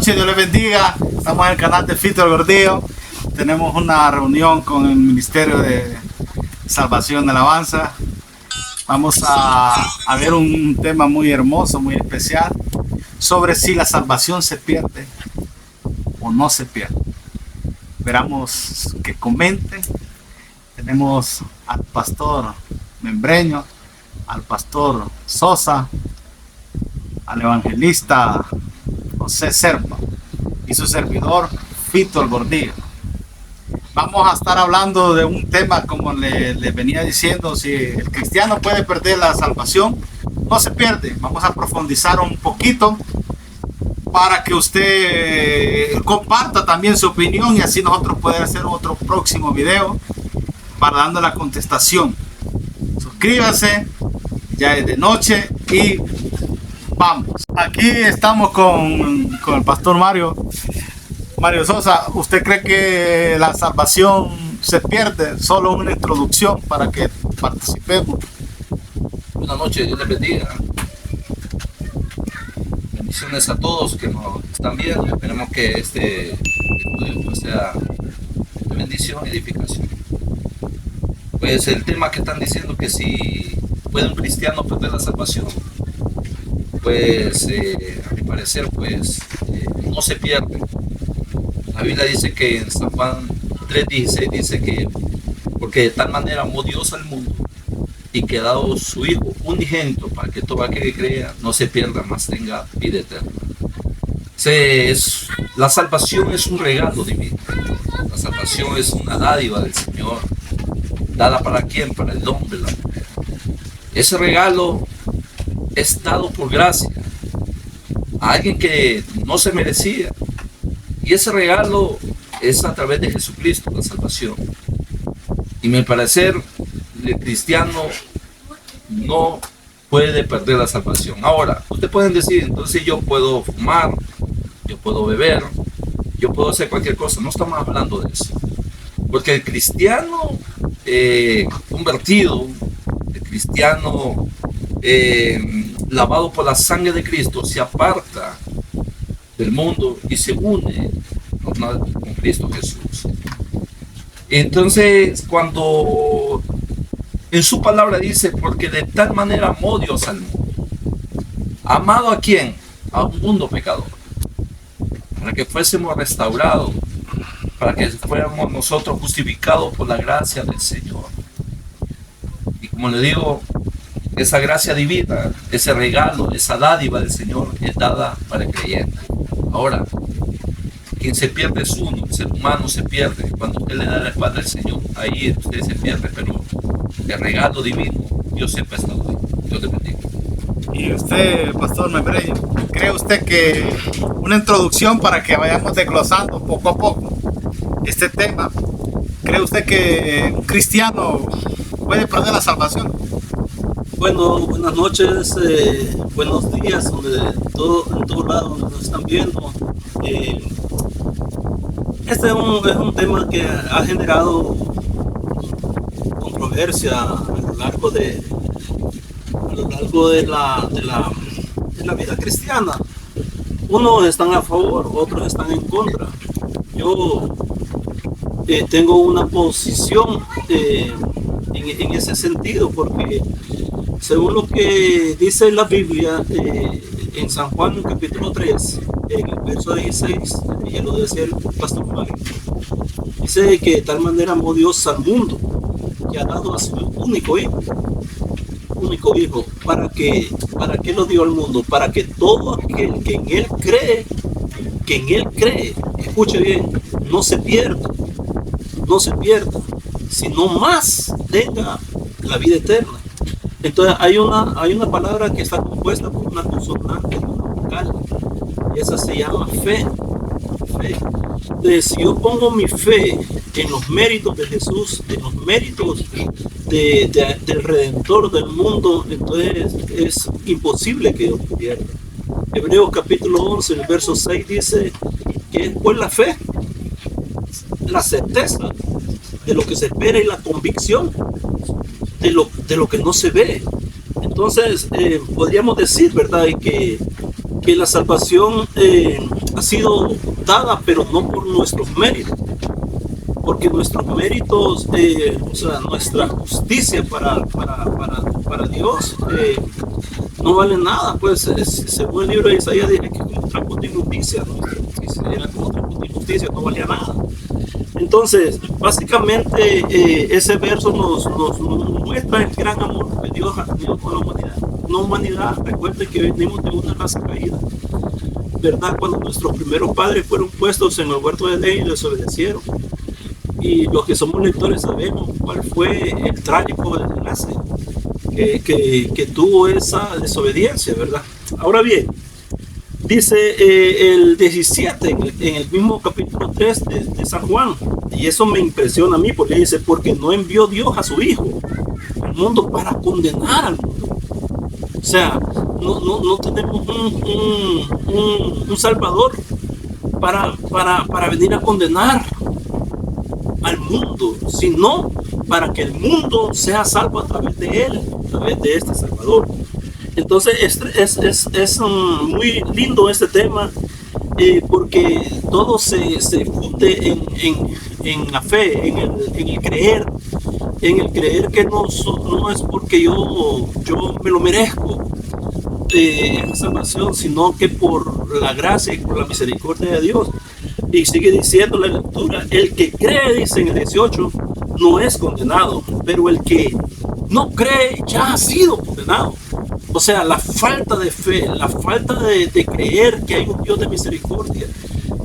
noches, Dios les bendiga. Estamos en el canal de Fito el Gordillo. Tenemos una reunión con el Ministerio de Salvación de Alabanza. Vamos a ver un tema muy hermoso, muy especial, sobre si la salvación se pierde o no se pierde. Esperamos que comenten. Tenemos al pastor Membreño, al pastor Sosa, al evangelista José Serpa y su servidor Fito el Gordillo. Vamos a estar hablando de un tema, como le venía diciendo, si el cristiano puede perder la salvación. No se pierde. Vamos a profundizar un poquito para que usted comparta también su opinión y así nosotros podemos hacer otro próximo video para dando la contestación. Suscríbase, ya es de noche y vamos. Aquí estamos con el pastor Mario Sosa. ¿Usted cree que la salvación se pierde? Solo una introducción para que participemos. Buenas noches, Dios les bendiga. Bendiciones a todos que nos están viendo. Esperemos que este estudio sea de bendición y edificación. Pues el tema que están diciendo, que si puede un cristiano perder la salvación, pues a mi parecer pues no se pierde. La Biblia dice que en San Juan 3:16 dice que porque de tal manera amó Dios al mundo y que ha dado su Hijo unigénito para que todo aquel que crea no se pierda, mas tenga vida eterna. La salvación es un regalo divino. La salvación es una dádiva del Señor. ¿Dada para quién? Para el hombre, la mujer. Ese regalo es dado por gracia a alguien que no se merecía. Y ese regalo es a través de Jesucristo, la salvación. Y me parecer, el cristiano no puede perder la salvación. Ahora, ustedes pueden decir, entonces yo puedo fumar, yo puedo beber, yo puedo hacer cualquier cosa. No estamos hablando de eso. Porque el cristiano convertido, el cristiano lavado por la sangre de Cristo, se aparta del mundo y se une con Cristo Jesús. Entonces, cuando en su palabra dice, porque de tal manera amó Dios al mundo. ¿Amado a quién? A un mundo pecador, para que fuésemos restaurados, para que fuéramos nosotros justificados por la gracia del Señor. Y como le digo, esa gracia divina, ese regalo, esa dádiva del Señor es dada para el creyente. Ahora, quien se pierde es uno, el ser humano se pierde. Cuando usted le da la espalda al Señor, ahí usted se pierde, pero el regalo divino, Dios siempre está ahí. Dios te bendiga. Y usted, pastor Membreño, ¿cree usted que una introducción para que vayamos desglosando poco a poco este tema? ¿Cree usted que un cristiano puede perder la salvación? Bueno, buenas noches, buenos días, en todos lados donde nos están viendo. Este es un tema que ha generado controversia a lo largo de la vida cristiana. Unos están a favor, otros están en contra. Yo tengo una posición en ese sentido, porque según lo que dice la Biblia en San Juan capítulo 3, en el verso 16, ya lo decía el pastor Mario, dice que de tal manera amó Dios al mundo que ha dado a su único hijo. ¿Para qué lo dio al mundo? Para que todo aquel que en él cree, escuche bien, no se pierda, sino más tenga la vida eterna. Entonces hay una palabra que está compuesta por una consonante y una vocal, y esa se llama fe. Entonces, si yo pongo mi fe en los méritos de Jesús, en los méritos del Redentor del mundo, entonces es imposible que yo pierda. Hebreos capítulo 11, el verso 6 dice que es pues la fe, la certeza de lo que se espera y la convicción de lo que no se ve. Entonces podríamos decir, ¿verdad?, que la salvación ha sido dada, pero no por nuestros méritos, porque nuestros méritos, o sea, nuestra justicia para Dios no vale nada. Pues según el libro de Isaías dice que como trapos de injusticia, nuestra justicia era como trapos de injusticia, no valía nada. Entonces, básicamente ese verso nos muestra el gran amor que Dios ha tenido con la humanidad. Una humanidad, recuerden que venimos de una raza caída, ¿verdad? Cuando nuestros primeros padres fueron puestos en el huerto de Edén y desobedecieron. Y los que somos lectores sabemos cuál fue el trágico desenlace que tuvo esa desobediencia, ¿verdad? Ahora bien, dice el 17 en el mismo capítulo 3 de San Juan, y eso me impresiona a mí, porque dice: porque no envió Dios a su Hijo al mundo para condenar al mundo. O sea, no tenemos un Salvador para venir a condenar al mundo, sino para que el mundo sea salvo a través de él, a través de este Salvador. Entonces es muy lindo este tema, porque todo se funde en la fe, en el creer, que no es porque yo me lo merezco esa salvación, sino que por la gracia y por la misericordia de Dios. Y sigue diciendo la lectura: el que cree, dice en el 18, no es condenado, pero el que no cree ya ha sido condenado. O sea, la falta de fe, la falta de creer que hay un Dios de misericordia,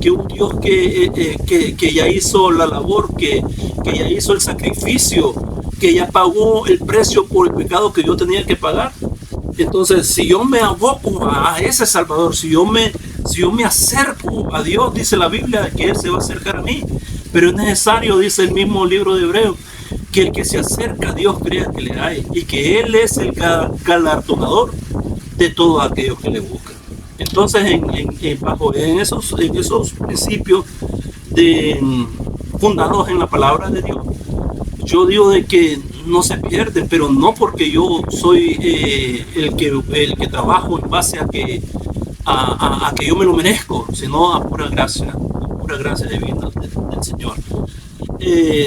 que un Dios que ya hizo la labor, que ya hizo el sacrificio, que ya pagó el precio por el pecado que yo tenía que pagar. Entonces, si yo me aboco a ese Salvador, si yo me acerco a Dios, dice la Biblia que Él se va a acercar a mí. Pero es necesario, dice el mismo libro de Hebreos, que el que se acerca a Dios crea que le hay, y que Él es el galardonador de todos aquellos que le buscan. Entonces, en esos principios fundados en la palabra de Dios, yo digo de que no se pierden, pero no porque yo soy el que trabajo en base a que yo me lo merezco, sino a pura gracia divina del Señor.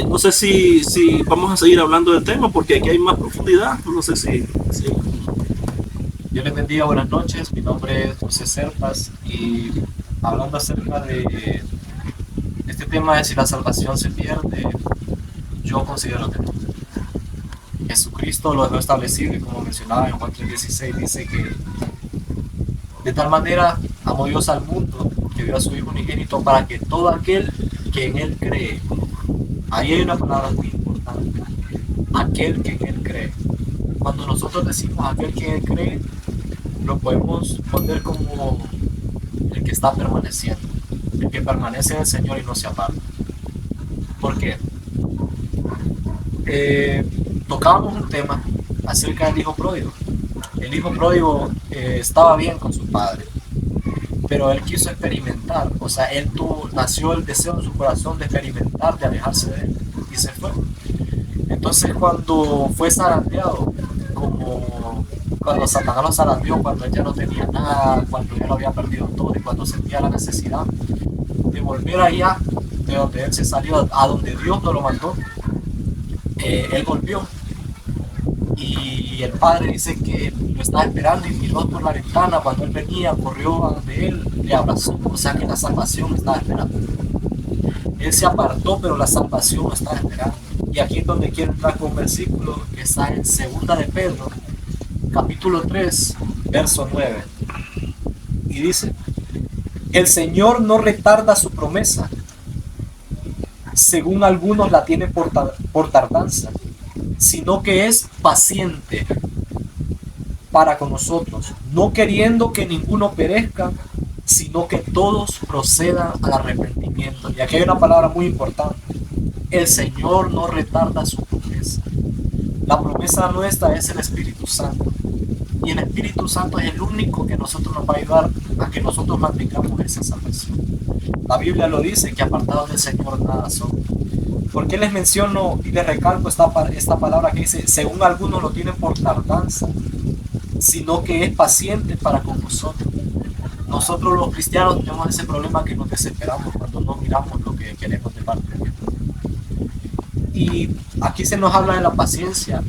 No sé si vamos a seguir hablando del tema, porque aquí hay más profundidad. No sé si. Dios les bendiga, buenas noches. Mi nombre es José Serpas, y hablando acerca de este tema de si la salvación se pierde, yo considero que no. Jesucristo lo dejó establecido, y como mencionaba en Juan 3:16, dice que de tal manera amó Dios al mundo que dio a su Hijo unigénito para que todo aquel que en Él cree. Ahí hay una palabra muy importante: aquel que en Él cree. Cuando nosotros decimos aquel que en Él cree, lo podemos poner como el que está permaneciendo, el que permanece en el Señor y no se aparta. ¿Por qué? Tocábamos un tema acerca del hijo pródigo. El hijo pródigo estaba bien con su padre, pero él quiso experimentar, o sea, nació el deseo en su corazón de experimentar, de alejarse de él, y se fue. Entonces, cuando fue zarandeado, como cuando Satanás lo zarandeó, cuando él ya no tenía nada, cuando ya lo había perdido todo, y cuando sentía la necesidad de volver allá de donde él se salió, a donde Dios no lo mandó, él volvió. Y el padre dice que lo estaba esperando y miró por la ventana. Cuando él venía, corrió a donde él, le abrazó. O sea que la salvación lo estaba esperando. Él se apartó, pero la salvación lo estaba esperando. Y aquí es donde quiero entrar con un versículo que está en 2 de Pedro, capítulo 3, verso 9. Y dice: el Señor no retarda su promesa, según algunos la tienen por tardanza, sino que es paciente para con nosotros, no queriendo que ninguno perezca, sino que todos procedan al arrepentimiento. Y aquí hay una palabra muy importante: el Señor no retarda su promesa. La promesa nuestra es el Espíritu Santo, y el Espíritu Santo es el único que nosotros nos va a ayudar a que nosotros mantengamos esa salvación. La Biblia lo dice, que apartados del Señor nada son. ¿Por qué les menciono y les recalco esta palabra que dice: según algunos lo tienen por tardanza, sino que es paciente para con nosotros, nosotros los cristianos tenemos ese problema que nos desesperamos cuando no miramos lo que queremos de parte de Dios. Y aquí se nos habla de la paciencia.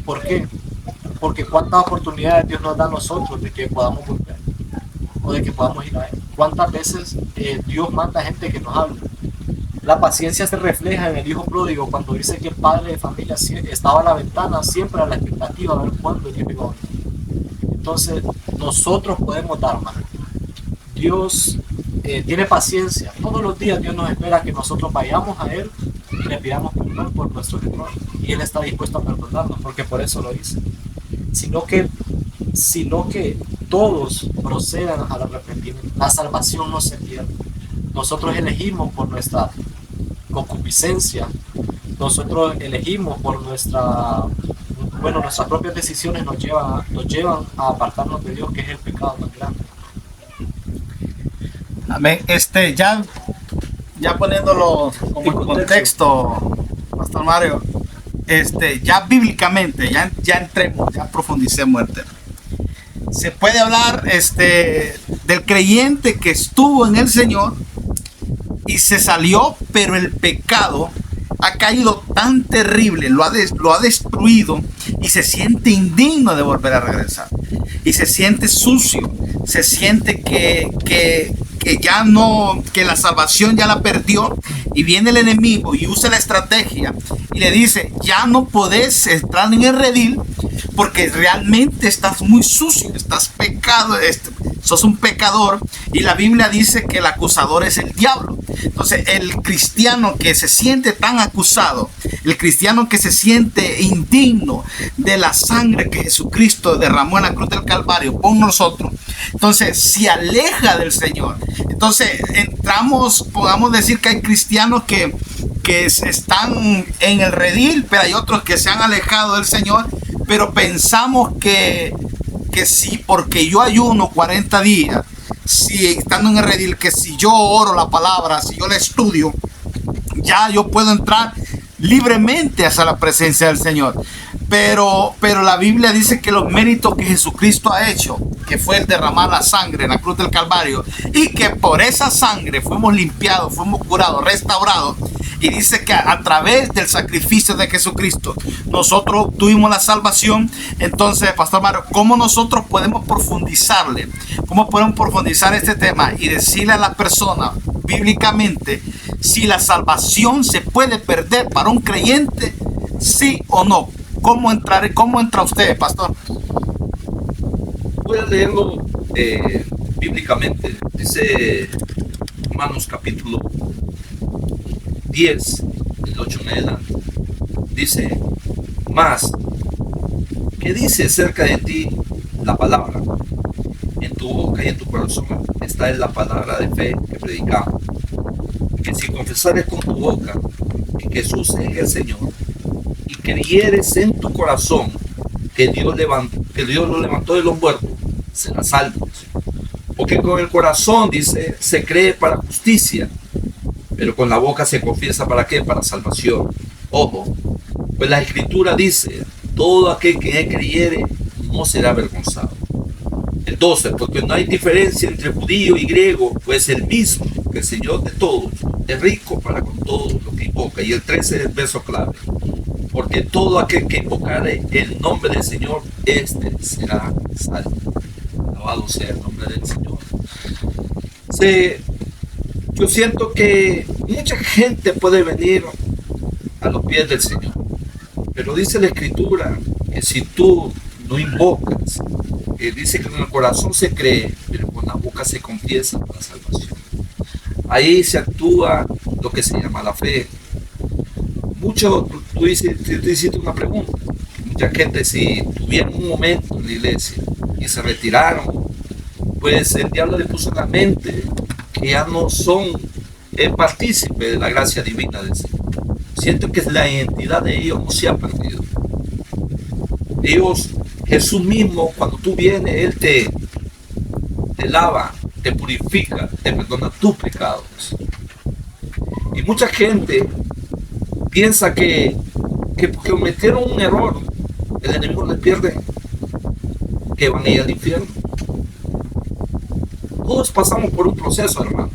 ¿Por qué? Porque cuántas oportunidades Dios nos da a nosotros de que podamos volver o de que podamos ir a Él. Cuántas veces Dios manda gente que nos hable. La paciencia se refleja en el hijo pródigo cuando dice que el padre de familia estaba a la ventana siempre a la expectativa de ver cuándo Dios iba a venir. Entonces nosotros podemos dar más. Dios tiene paciencia. Todos los días Dios nos espera que nosotros vayamos a Él y le pidamos perdón por nuestros errores. Y Él está dispuesto a perdonarnos, porque por eso lo dice. Sino que todos procedan al arrepentimiento. La salvación no se pierde. Nosotros elegimos por nuestra concupiscencia. Nosotros elegimos por nuestras propias decisiones nos llevan a apartarnos de Dios, que es el pecado más grande. Amén. Ya poniéndolo como en contexto, Pastor Mario, ya bíblicamente, ya entremos, ya profundicemos el tema. Se puede hablar del creyente que estuvo en el Señor y se salió, pero el pecado ha caído tan terrible, lo ha destruido y se siente indigno de volver a regresar. Y se siente sucio, se siente que ya no, que la salvación ya la perdió, y viene el enemigo y usa la estrategia y le dice: ya no podés entrar en el redil porque realmente estás muy sucio, estás pecado, sos un pecador, y la Biblia dice que el acusador es el diablo. Entonces el cristiano que se siente tan acusado, el cristiano que se siente indigno de la sangre que Jesucristo derramó en la cruz del Calvario por nosotros, entonces se aleja del Señor. Entonces podamos decir que hay cristianos que están en el redil, pero hay otros que se han alejado del Señor, pero pensamos que sí, porque yo ayuno 40 días, si estando en el redil, que si yo oro la palabra, si yo la estudio, ya yo puedo entrar libremente hacia la presencia del Señor. Pero la Biblia dice que los méritos que Jesucristo ha hecho, que fue el derramar la sangre en la cruz del Calvario, y que por esa sangre fuimos limpiados, fuimos curados, restaurados, y dice que a través del sacrificio de Jesucristo nosotros tuvimos la salvación. Entonces, Pastor Mario, ¿cómo nosotros podemos profundizarle? ¿Cómo podemos profundizar este tema y decirle a la persona bíblicamente si la salvación se puede perder para un creyente, sí o no? ¿Cómo entra usted, pastor? Voy a leerlo bíblicamente. Dice Romanos capítulo 10, el 8 en adelante. Dice: más, ¿qué dice acerca de ti la palabra? En tu boca y en tu corazón está la palabra de fe que predicamos. Que si confesares con tu boca que Jesús es el Señor, y creyeres en tu corazón que Dios lo levantó de los muertos, serás salvo. Porque con el corazón, dice, se cree para justicia, pero con la boca se confiesa ¿para qué? Para salvación. Ojo, pues la Escritura dice: todo aquel que en él creyere no será avergonzado. El 12, porque no hay diferencia entre judío y griego, pues el mismo, que el Señor de todos, es rico para con todos los que invoca. Y el 13 es el verso clave: porque todo aquel que invocare el nombre del Señor, este será salvo. Alabado sea el nombre del Señor. Yo siento que mucha gente puede venir a los pies del Señor, pero dice la Escritura que si tú no invocas, dice que con el corazón se cree, pero con la boca se confiesa para salvación. Ahí se actúa lo que se llama la fe. Tú hiciste una pregunta. Mucha gente, si tuvieron un momento en la iglesia y se retiraron, pues el diablo le puso en la mente que ya no son partícipes de la gracia divina del Señor. Siento que la identidad de ellos no se ha perdido. Jesús mismo, cuando tú vienes, Él te lava, te purifica, te perdona tus pecados. Y mucha gente piensa que porque cometieron un error, el enemigo les pierde, que van a ir al infierno. Todos pasamos por un proceso, hermanos.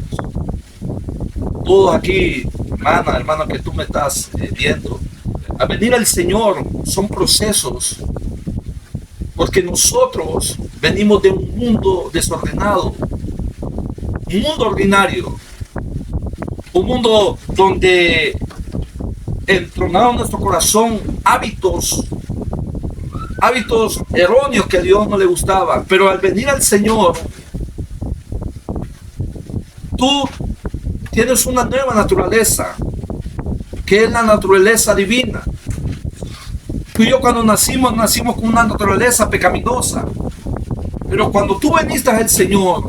Todos aquí, hermana, hermano, que tú me estás viendo, al venir al Señor son procesos, porque nosotros venimos de un mundo desordenado, un mundo ordinario, un mundo donde entronaron en nuestro corazón hábitos erróneos que a Dios no le gustaban. Pero al venir al Señor, tú tienes una nueva naturaleza, que es la naturaleza divina. Tú y yo cuando nacimos con una naturaleza pecaminosa. Pero cuando tú viniste al Señor,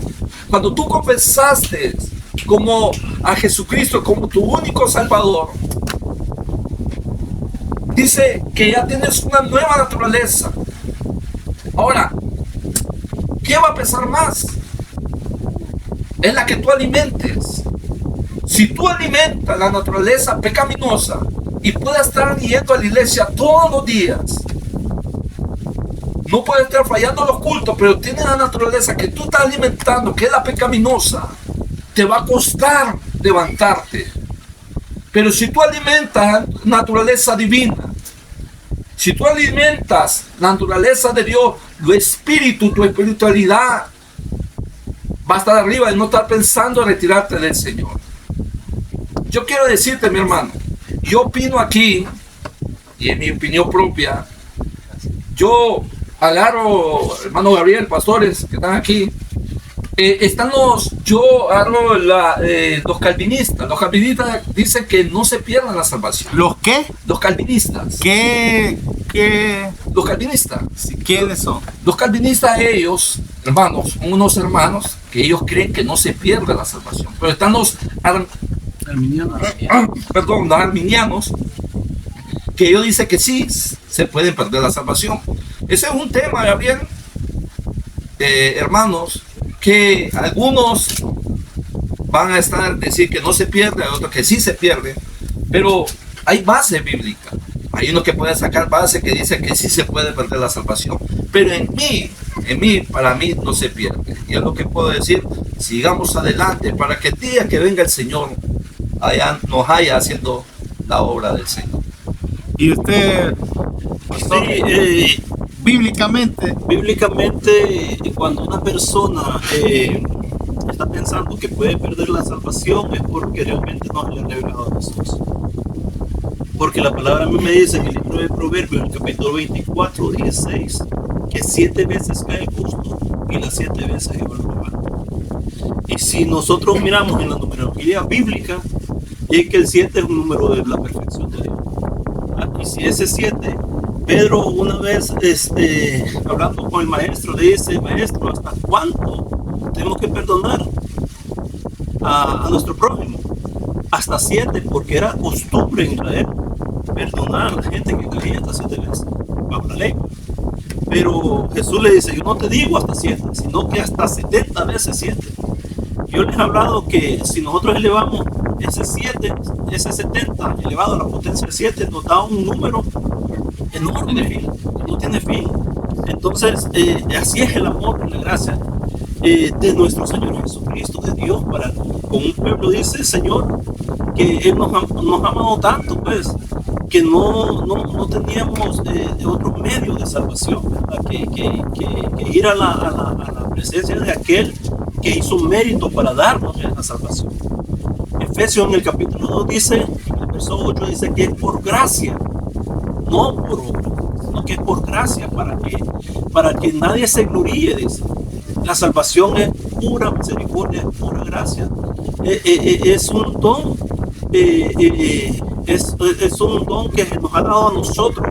cuando tú confesaste como a Jesucristo como tu único Salvador, dice que ya tienes una nueva naturaleza. Ahora, ¿qué va a pesar más? Es la que tú alimentes. Si tú alimentas la naturaleza pecaminosa y puedes estar yendo a la iglesia todos los días, no puedes estar fallando los cultos, pero tienes la naturaleza que tú estás alimentando, que es la pecaminosa, te va a costar levantarte. Pero si tú alimentas la naturaleza divina, si tú alimentas la naturaleza de Dios, tu espíritu, tu espiritualidad va a estar arriba y no estar pensando en retirarte del Señor. Yo quiero decirte, mi hermano, yo opino aquí, y en mi opinión propia, yo agarro, hermano Gabriel, pastores que están aquí, yo agarro los calvinistas. Los calvinistas dicen que no se pierda la salvación. ¿Los qué? Los calvinistas. ¿Qué? Los calvinistas. ¿Quiénes son? Los calvinistas, ellos, hermanos, son unos hermanos que ellos creen que no se pierde la salvación. Pero están los arminianos, que ellos dicen que sí se puede perder la salvación. Ese es un tema, Gabriel, hermanos, que algunos van a decir que no se pierde, otros que sí se pierde, pero hay base bíblica. Hay uno que puede sacar base que dice que sí se puede perder la salvación, pero para mí no se pierde. Y es lo que puedo decir, sigamos adelante para que el día que venga el Señor nos haya haciendo la obra del Señor. Y usted, pastor, Sí, bíblicamente, cuando una persona está pensando que puede perder la salvación, es porque realmente no le ha revelado a Jesús. Porque la palabra a mí me dice en el libro de Proverbios, en el capítulo 24, 16, que 7 veces cae el justo y las 7 veces Jehová lo levanta. Y si nosotros miramos en la numerología bíblica, es que el 7 es un número de la perfección de Dios. Y si ese 7, Pedro una vez hablando con el maestro, le dice: maestro, ¿hasta cuánto tenemos que perdonar a nuestro prójimo? Hasta 7, porque era costumbre en Israel perdonar a la gente que caía hasta 7 veces bajo la ley. Pero Jesús le dice: yo no te digo hasta 7, sino que hasta 70 veces 7. Yo les he hablado que si nosotros elevamos ese 7, ese 70 elevado a la potencia de 7, nos da un número enorme, no tiene fin. Entonces, así es el amor y la gracia de nuestro Señor Jesucristo, de Dios para con un pueblo. Dice el Señor que Él nos ha amado tanto, pues, que no teníamos otro medio de salvación, ¿verdad? Que ir a la presencia de aquel que hizo mérito para darnos la salvación. Efesios en el capítulo 2 dice, en el verso 8 dice que es por gracia, no por obra, sino que es por gracia, para que nadie se gloríe, dice. La salvación es pura misericordia, es pura gracia. Es un don, es un don que nos ha dado a nosotros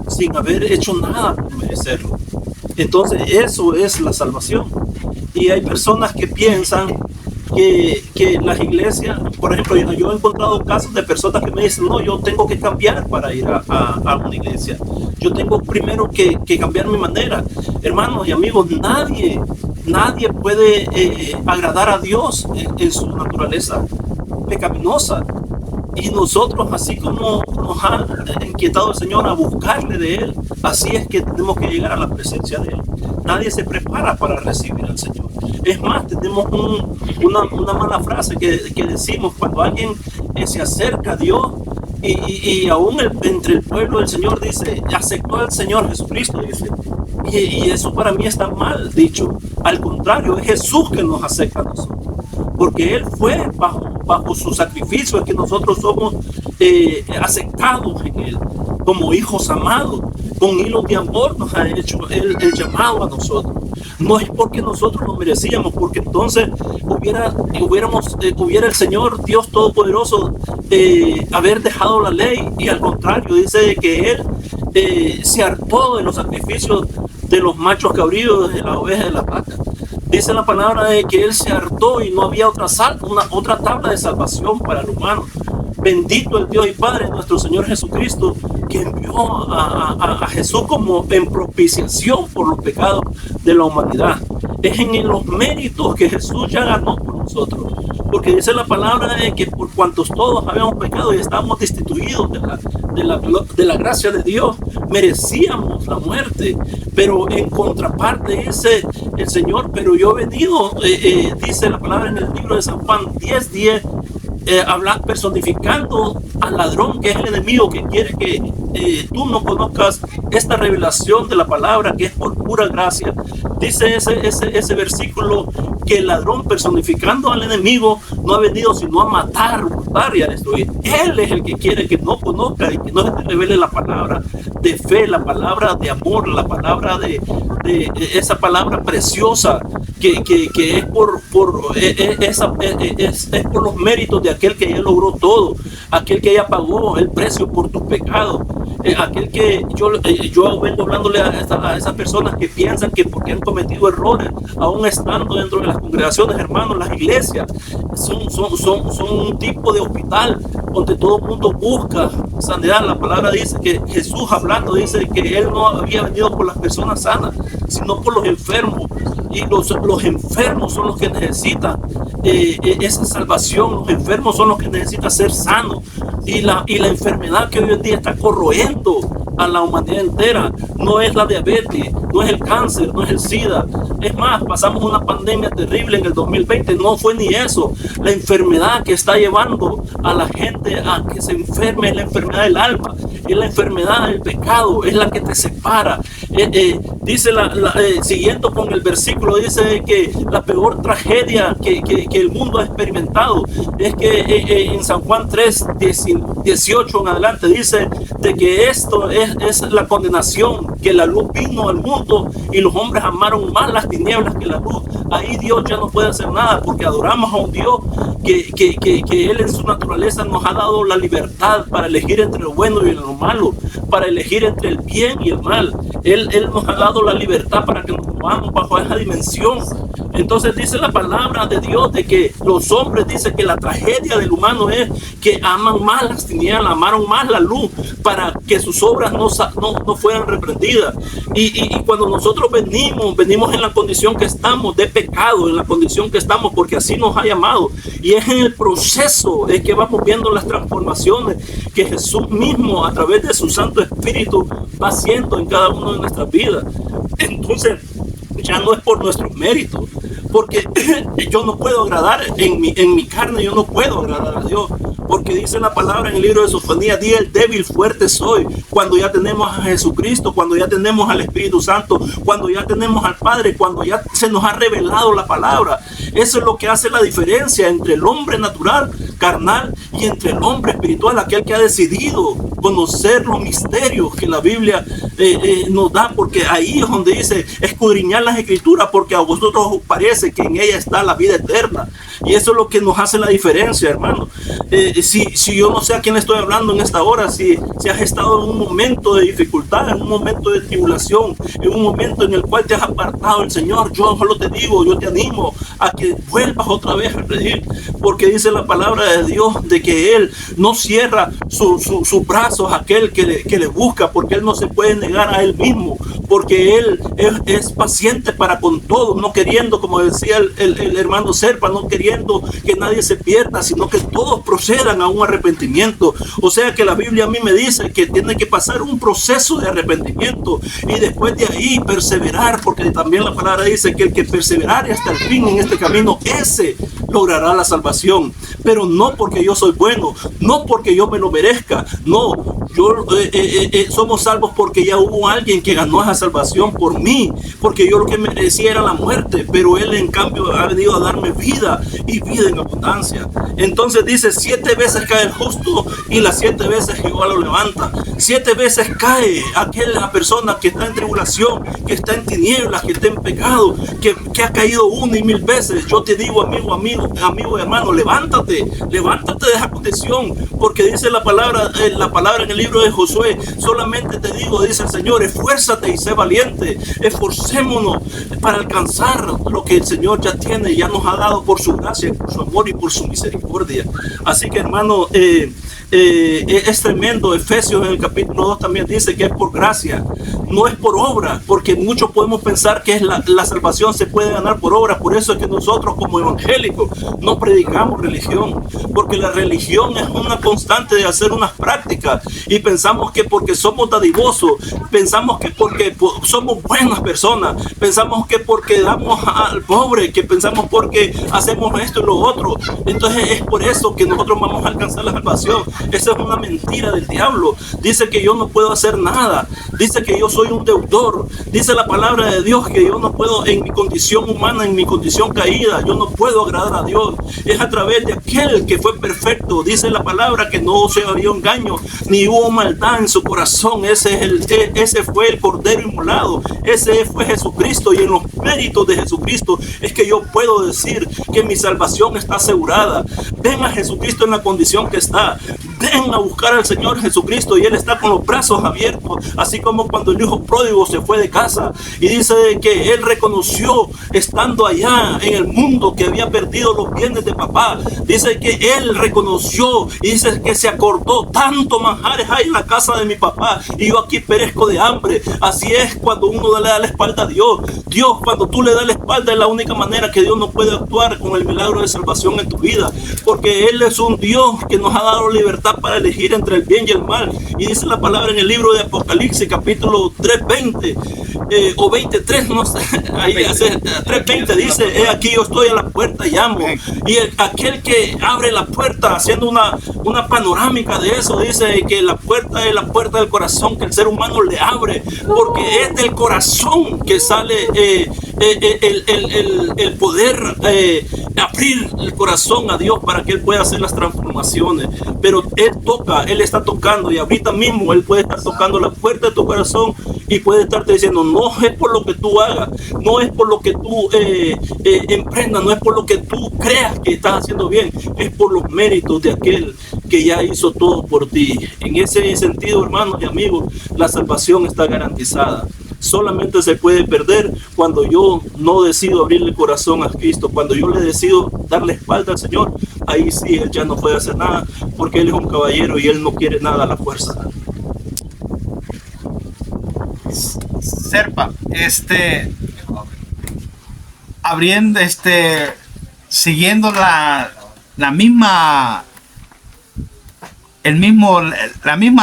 sin haber hecho nada por merecerlo. Entonces eso es la salvación. Y hay personas que piensan que las iglesias, por ejemplo, yo he encontrado casos de personas que me dicen: no, yo tengo que cambiar para ir a una iglesia, yo tengo primero que cambiar mi manera. Hermanos y amigos, nadie puede agradar a Dios en su naturaleza pecaminosa. Y nosotros, así como nos ha inquietado el Señor a buscarle de Él, así es que tenemos que llegar a la presencia de Él. Nadie se prepara para recibir al Señor. Es más, tenemos una mala frase que decimos cuando alguien se acerca a Dios y aún entre el pueblo del Señor dice, aceptó al Señor Jesucristo, dice. Y eso para mí está mal dicho. Al contrario, es Jesús que nos acepta a nosotros. Porque Él fue bajo su sacrificio, es que nosotros somos aceptados en Él, como hijos amados. Con hilos de amor nos ha hecho el llamado a nosotros. No es porque nosotros lo merecíamos, porque entonces hubiera el Señor Dios Todopoderoso haber dejado la ley, y al contrario, dice que Él se hartó de los sacrificios de los machos cabríos, de la oveja, de la vaca. Dice la palabra de que Él se hartó y no había otra tabla de salvación para el humano. Bendito el Dios y Padre nuestro Señor Jesucristo, que envió a Jesús como en propiciación por los pecados de la humanidad. Es en los méritos que Jesús ya ganó por nosotros. Porque dice la palabra de que por cuantos todos habíamos pecado y estábamos destituidos de la gracia de Dios, merecíamos la muerte. Pero en contraparte dice el Señor, pero yo he venido, dice la palabra en el libro de San Juan 10:10, personificando al ladrón, que es el enemigo, que quiere que tú no conozcas esta revelación de la palabra, que es por pura gracia. Dice ese versículo que el ladrón, personificando al enemigo, no ha venido sino a matar, hurtar y a destruir. Él es el que quiere que no conozca y que no se te revele la palabra de fe, la palabra de amor, la palabra de esa palabra preciosa que es por los méritos de aquel que ya logró todo, aquel que ya pagó el precio por tus pecados, aquel que yo vengo hablándole a esas personas que piensan que porque han cometido errores, aún estando dentro de las congregaciones, hermanos, las iglesias son un tipo de hospital donde todo el mundo busca sanidad. La palabra dice que Jesús, hablando, dice que Él no había venido por las personas sanas, sino por los enfermos. Y los enfermos son los que necesitan esa salvación. Los enfermos son los que necesitan ser sanos. Y la enfermedad que hoy en día está corroyendo a la humanidad entera no es la diabetes, no es el cáncer, no es el SIDA. Es más, pasamos una pandemia terrible en el 2020, no fue ni eso. La enfermedad que está llevando a la gente a que se enferme es la enfermedad del alma, es la enfermedad del pecado, es la que te separa. Dice siguiendo con el versículo, dice que la peor tragedia que el mundo ha experimentado es que en San Juan 3:18 en adelante dice de que esto es la condenación, que la luz vino al mundo y los hombres amaron más las tinieblas que la luz. Ahí Dios ya no puede hacer nada, porque adoramos a un Dios que Él en su naturaleza nos ha dado la libertad para elegir entre lo bueno y lo malo, para elegir entre el bien y el mal. Él nos ha dado la libertad para que nos movamos bajo esa dimensión. Entonces dice la palabra de Dios de que los hombres, dice que la tragedia del humano es que aman más las tinieblas, amaron más la luz, para que sus obras no fueran reprendidas. Y cuando nosotros venimos en la condición que estamos de pecado, en la condición que estamos porque así nos ha llamado, y es en el proceso es que vamos viendo las transformaciones que Jesús mismo a través de su Santo Espíritu va haciendo en cada uno de nuestras vidas. Entonces ya no es por nuestros méritos, porque yo no puedo agradar en mi carne, yo no puedo agradar a Dios, porque dice la palabra en el libro de Sofonías: di el débil, fuerte soy. Cuando ya tenemos a Jesucristo, cuando ya tenemos al Espíritu Santo, cuando ya tenemos al Padre, cuando ya se nos ha revelado la palabra. Eso es lo que hace la diferencia entre el hombre natural, carnal, y entre el hombre espiritual, aquel que ha decidido conocer los misterios que la Biblia nos da, porque ahí es donde dice: escudriñar las Escrituras, porque a vosotros os parece que en ella está la vida eterna. Y eso es lo que nos hace la diferencia, hermano. Si yo no sé a quién estoy hablando en esta hora, si has estado en un momento de dificultad, en un momento de tribulación, en un momento en el cual te has apartado del Señor, yo solo te digo, yo te animo a que vuelvas otra vez a pedir, porque dice la palabra de Dios de que Él no cierra su brazo brazos a aquel que le busca, porque Él no se puede negar a Él mismo, porque Él es paciente para con todos, no queriendo, como decía el hermano Serpa, no queriendo que nadie se pierda, sino que todos procedan a un arrepentimiento. O sea que la Biblia a mí me dice que tiene que pasar un proceso de arrepentimiento y después de ahí perseverar, porque también la palabra dice que el que perseverare hasta el fin en este camino, ese logrará la salvación. Pero no porque yo soy bueno, no porque yo me lo merezca, no, somos salvos porque ya hubo alguien que ganó esa salvación por mí, porque yo lo que merecía era la muerte, pero Él en cambio ha venido a darme vida y vida en abundancia. Entonces dice, 7 veces cae el justo y las 7 veces Jehová lo levanta. 7 veces cae aquella persona que está en tribulación, que está en tinieblas, que está en pecado, que ha caído 1 y 1000 veces. Yo te digo, amigo y hermano, levántate de esa condición, porque dice la palabra en el libro de Josué, solamente te digo, dice el Señor, esfuérzate y sé valiente, esforcémonos para alcanzar lo que el Señor ya tiene, ya nos ha dado por su gracia, por su amor y por su misericordia. Así que, hermano, es tremendo. Efesios en el capítulo 2 también dice que es por gracia, no es por obra, porque muchos podemos pensar que la salvación se puede ganar por obra. Por eso es que nosotros como evangélicos no predicamos religión, porque la religión es una constante de hacer unas prácticas y pensamos que porque somos dadivosos, pensamos que porque somos buenas personas, pensamos que porque damos al pobre, que pensamos porque hacemos esto y lo otro. Entonces es por eso que nosotros vamos a alcanzar la salvación. Esa es una mentira del diablo. Dice que yo no puedo hacer nada, dice que yo soy un deudor, dice la palabra de Dios que yo no puedo, en mi condición humana, en mi condición caída, yo no puedo agradar a Dios. Es a través de aquel que fue perfecto. Dice la palabra que no se había engaño ni hubo maldad en su corazón. Ese fue el Cordero inmolado, ese fue Jesucristo, y en los méritos de Jesucristo es que yo puedo decir que mi salvación está asegurada. Ven a Jesucristo en la condición que está, ven a buscar al Señor Jesucristo y Él está con los brazos abiertos, así como cuando el hijo pródigo se fue de casa y dice que Él reconoció estando allá en el mundo que había perdido los bienes de papá. Dice que Él reconoció y dice que se acordó, tanto manjares hay en la casa de mi papá y yo aquí perezco de hambre. Así es cuando uno le da la espalda a Dios. Dios, cuando tú le das la espalda, es la única manera que Dios no puede actuar con el milagro de salvación en tu vida, porque Él es un Dios que nos ha dado libertad para elegir entre el bien y el mal. Y dice la palabra en el libro de Apocalipsis capítulo 3:20 o 23, no sé, ahí 3:20 dice, he aquí yo estoy a la puerta y llamo, y aquel que abre la puerta, haciendo una panorámica de eso, dice que la puerta es la puerta del corazón que el ser humano le abre, porque es del corazón que sale el poder abrir el corazón a Dios para que Él pueda hacer las transformaciones. Pero Él está tocando, y ahorita mismo Él puede estar tocando la puerta de tu corazón y puede estarte diciendo, no es por lo que tú hagas, no es por lo que tú emprendas, no es por lo que tú creas que estás haciendo bien, es por los méritos de aquel que ya hizo todo por ti. En ese sentido, hermanos y amigos, la salvación está garantizada. Solamente se puede perder cuando yo no decido abrirle el corazón a Cristo, cuando yo le decido dar la espalda al Señor. Ahí sí, Él ya no puede hacer nada, porque Él es un caballero y Él no quiere nada a la fuerza. Serpa, abriendo, siguiendo la misma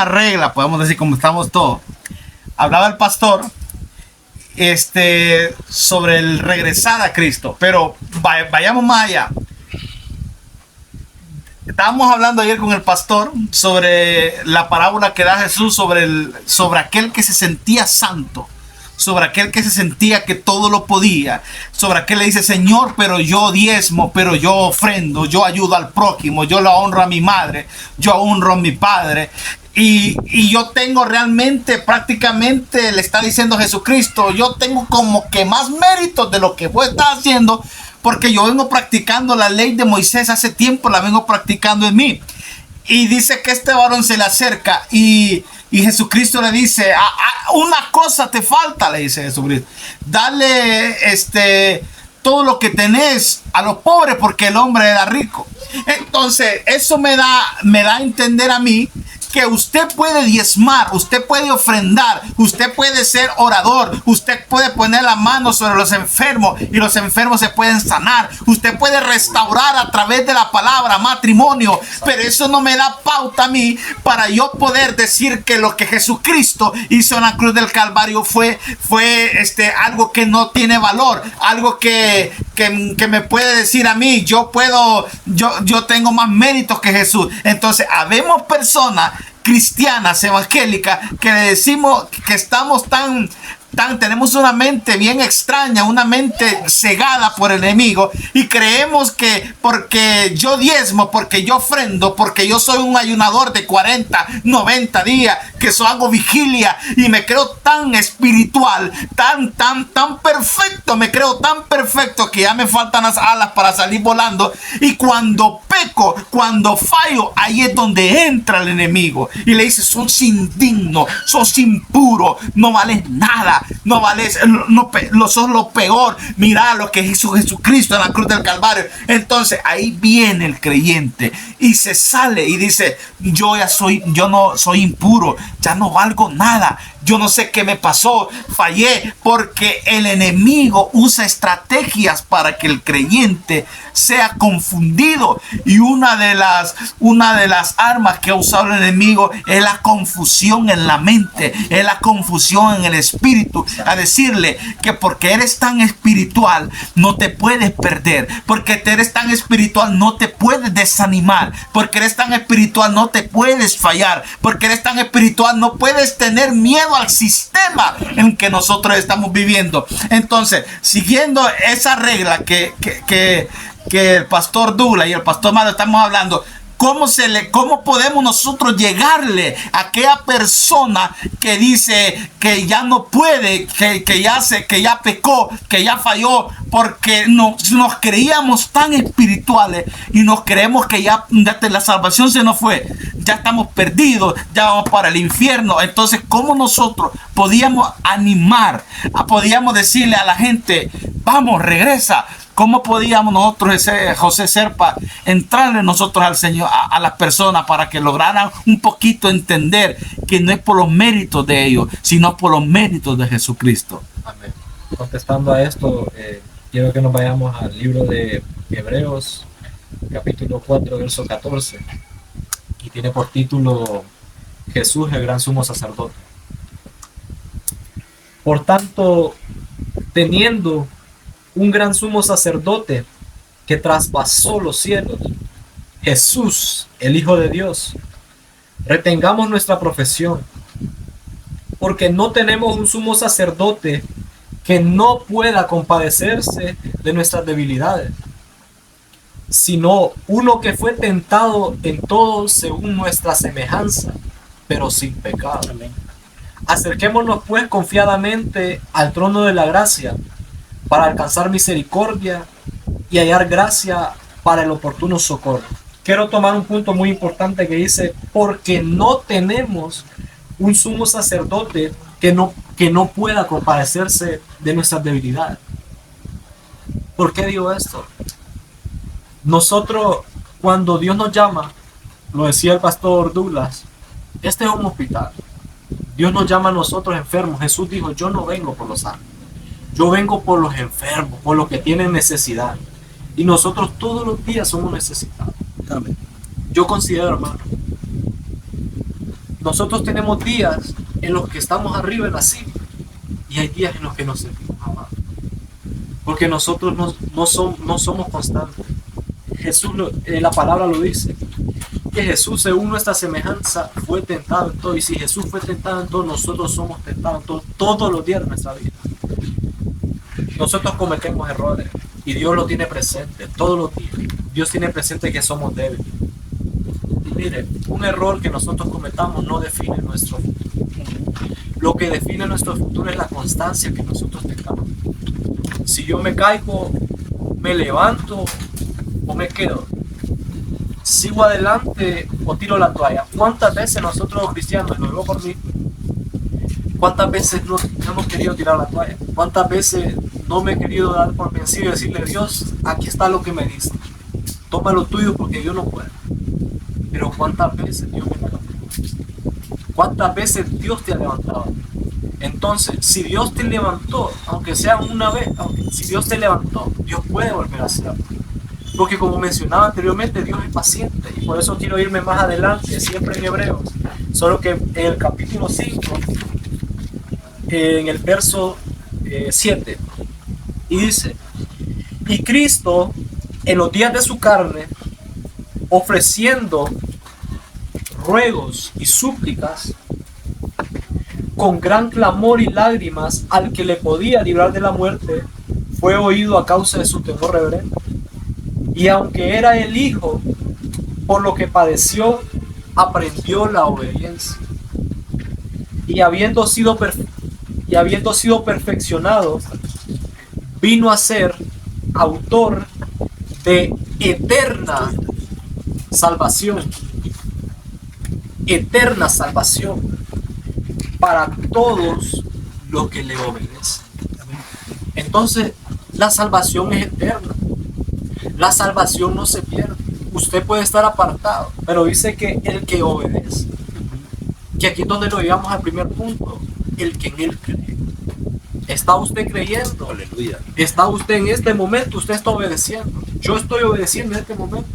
regla, podemos decir, como estamos todos. Hablaba el pastor sobre el regresar a Cristo, pero vayamos más allá. Estábamos hablando ayer con el pastor sobre la parábola que da Jesús sobre aquel que se sentía santo, sobre aquel que se sentía que todo lo podía, sobre aquel que le dice, Señor, pero yo diezmo, pero yo ofrendo, yo ayudo al prójimo, yo lo honro a mi madre, yo honro a mi padre. Y yo tengo realmente, prácticamente, le está diciendo Jesucristo, yo tengo como que más méritos de lo que vos estás haciendo, porque yo vengo practicando la ley de Moisés hace tiempo, la vengo practicando en mí. Y dice que este varón se le acerca y Jesucristo le dice, una cosa te falta, le dice Jesucristo, dale todo lo que tenés a los pobres, porque el hombre era rico. Entonces eso me da a entender a mí que usted puede diezmar, usted puede ofrendar, usted puede ser orador, usted puede poner la mano sobre los enfermos y los enfermos se pueden sanar, usted puede restaurar a través de la palabra matrimonio, pero eso no me da pauta a mí para yo poder decir que lo que Jesucristo hizo en la cruz del Calvario fue algo que no tiene valor, algo que me puede decir a mí, yo tengo más méritos que Jesús. Entonces, habemos personas cristianas, evangélicas, que le decimos que estamos tenemos una mente bien extraña, una mente cegada por el enemigo, y creemos que porque yo diezmo, porque yo ofrendo, porque yo soy un ayunador de 40, 90 días, que hago vigilia y me creo tan espiritual, tan perfecto, me creo tan perfecto que ya me faltan las alas para salir volando, y cuando peco, cuando fallo, ahí es donde entra el enemigo y le dice: sos indigno, sos impuro, no vales nada, no vales, sos lo peor, mira lo que hizo Jesucristo en la cruz del Calvario. Entonces ahí viene el creyente y se sale y dice: yo no soy impuro, ya no valgo nada, yo no sé qué me pasó, fallé, porque el enemigo usa estrategias para que el creyente sea confundido, y una de las armas que ha usado el enemigo es la confusión en la mente, es la confusión en el espíritu, a decirle que porque eres tan espiritual no te puedes perder, porque eres tan espiritual no te puedes desanimar, porque eres tan espiritual no te puedes fallar, porque eres tan espiritual no puedes tener miedo al sistema en que nosotros estamos viviendo. Entonces, siguiendo esa regla que el pastor Douglas y el pastor Mario estamos hablando, ¿cómo podemos nosotros llegarle a aquella persona que dice que ya no puede, que ya pecó, que ya falló, porque nos creíamos tan espirituales y nos creemos que ya la salvación se nos fue, ya estamos perdidos, ya vamos para el infierno? Entonces, ¿cómo nosotros podíamos animar, podíamos decirle a la gente: vamos, regresa? ¿Cómo podíamos nosotros, José Serpa, entrarle nosotros al Señor, a las personas, para que lograran un poquito entender que no es por los méritos de ellos, sino por los méritos de Jesucristo? Amén. Contestando a esto, quiero que nos vayamos al libro de Hebreos, capítulo 4, verso 14, y tiene por título: Jesús, el gran sumo sacerdote. Por tanto, teniendo un gran sumo sacerdote que traspasó los cielos, Jesús, el Hijo de Dios, retengamos nuestra profesión, porque no tenemos un sumo sacerdote que no pueda compadecerse de nuestras debilidades, sino uno que fue tentado en todo según nuestra semejanza, pero sin pecado. Amén. Acerquémonos pues confiadamente al trono de la gracia, para alcanzar misericordia y hallar gracia para el oportuno socorro. Quiero tomar un punto muy importante que dice: porque no tenemos un sumo sacerdote que no pueda compadecerse de nuestras debilidades. ¿Por qué digo esto? Nosotros, cuando Dios nos llama, lo decía el pastor Douglas, este es un hospital. Dios nos llama a nosotros enfermos. Jesús dijo: yo no vengo por los sanos, yo vengo por los enfermos, por los que tienen necesidad. Y nosotros todos los días somos necesitados. Amén. Yo considero, hermano, nosotros tenemos días en los que estamos arriba en la cima, y hay días en los que nos sentimos abajo, porque nosotros no somos constantes. Jesús, la palabra lo dice, que Jesús, según nuestra semejanza, fue tentado en todo. Y si Jesús fue tentado en todo, nosotros somos tentados en todo, todos los días de nuestra vida. Nosotros cometemos errores y Dios lo tiene presente todos los días. Dios tiene presente que somos débiles. Y mire, un error que nosotros cometamos no define nuestro futuro. Lo que define nuestro futuro es la constancia que nosotros tengamos. Si yo me caigo, me levanto o me quedo, sigo adelante o tiro la toalla. ¿Cuántas veces nosotros los cristianos, lo digo por mí, cuántas veces no hemos querido tirar la toalla? ¿Cuántas veces no me he querido dar por vencido y decirle: Dios, aquí está lo que me diste, toma lo tuyo porque yo no puedo? Pero cuántas veces Dios me lo da. ¿Cuántas veces Dios te ha levantado? Entonces, si Dios te levantó, aunque sea una vez, si Dios te levantó, Dios puede volver a hacerlo. Porque como mencionaba anteriormente, Dios es paciente. Y por eso quiero irme más adelante, siempre en Hebreos. Solo que en el capítulo 5, en el verso 7, y dice: y Cristo, en los días de su carne, ofreciendo ruegos y súplicas, con gran clamor y lágrimas al que le podía librar de la muerte, fue oído a causa de su temor reverente. Y aunque era el Hijo, por lo que padeció, aprendió la obediencia. Y habiendo sido perfeccionado, vino a ser autor de eterna salvación. Eterna salvación para todos los que le obedecen. Entonces, la salvación es eterna. La salvación no se pierde. Usted puede estar apartado, pero dice que el que obedece, que aquí es donde lo llevamos al primer punto, el que en él cree. ¿Está usted creyendo? Aleluya. ¿Está usted en este momento? Usted está obedeciendo. Yo estoy obedeciendo en este momento.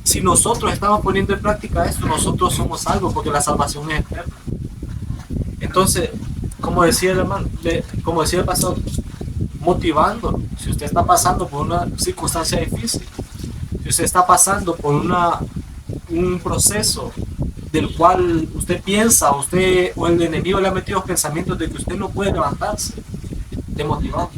Si nosotros estamos poniendo en práctica esto, nosotros somos salvos, porque la salvación es eterna. Entonces, como decía el hermano, como decía el pastor, motivándolo. Si usted está pasando por una circunstancia difícil, si usted está pasando por un proceso del cual usted piensa, usted o el enemigo le ha metido pensamientos de que usted no puede levantarse, de motivar.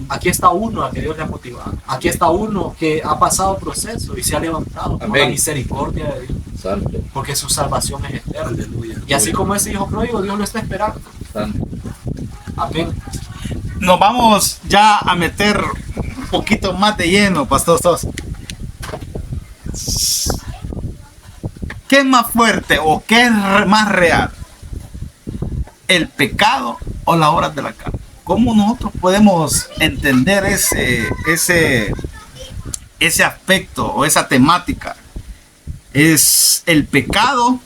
Aquí está uno a que Dios le ha motivado. Aquí está uno que ha pasado proceso y se ha levantado por la misericordia de Dios. Santo. Porque su salvación es eterna. Aleluya. Y así como ese hijo pródigo, Dios lo está esperando. Santo. Amén. Nos vamos ya a meter un poquito más de lleno, Pastor Sos. ¿Qué es más fuerte o qué es más real? ¿El pecado o las obras de la carne? ¿Cómo nosotros podemos entender ese aspecto o esa temática? ¿Es el pecado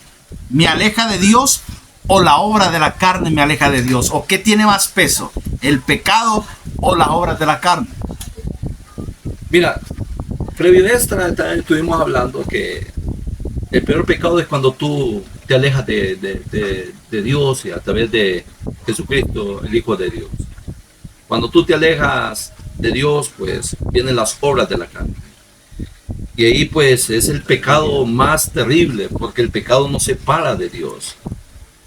me aleja de Dios o la obra de la carne me aleja de Dios? ¿O qué tiene más peso? ¿El pecado o las obras de la carne? Mira, previo de esta estuvimos hablando que el peor pecado es cuando tú te alejas de Dios y a través de Jesucristo, el Hijo de Dios. Cuando tú te alejas de Dios, pues vienen las obras de la carne. Y ahí pues es el pecado más terrible, porque el pecado nos separa de Dios.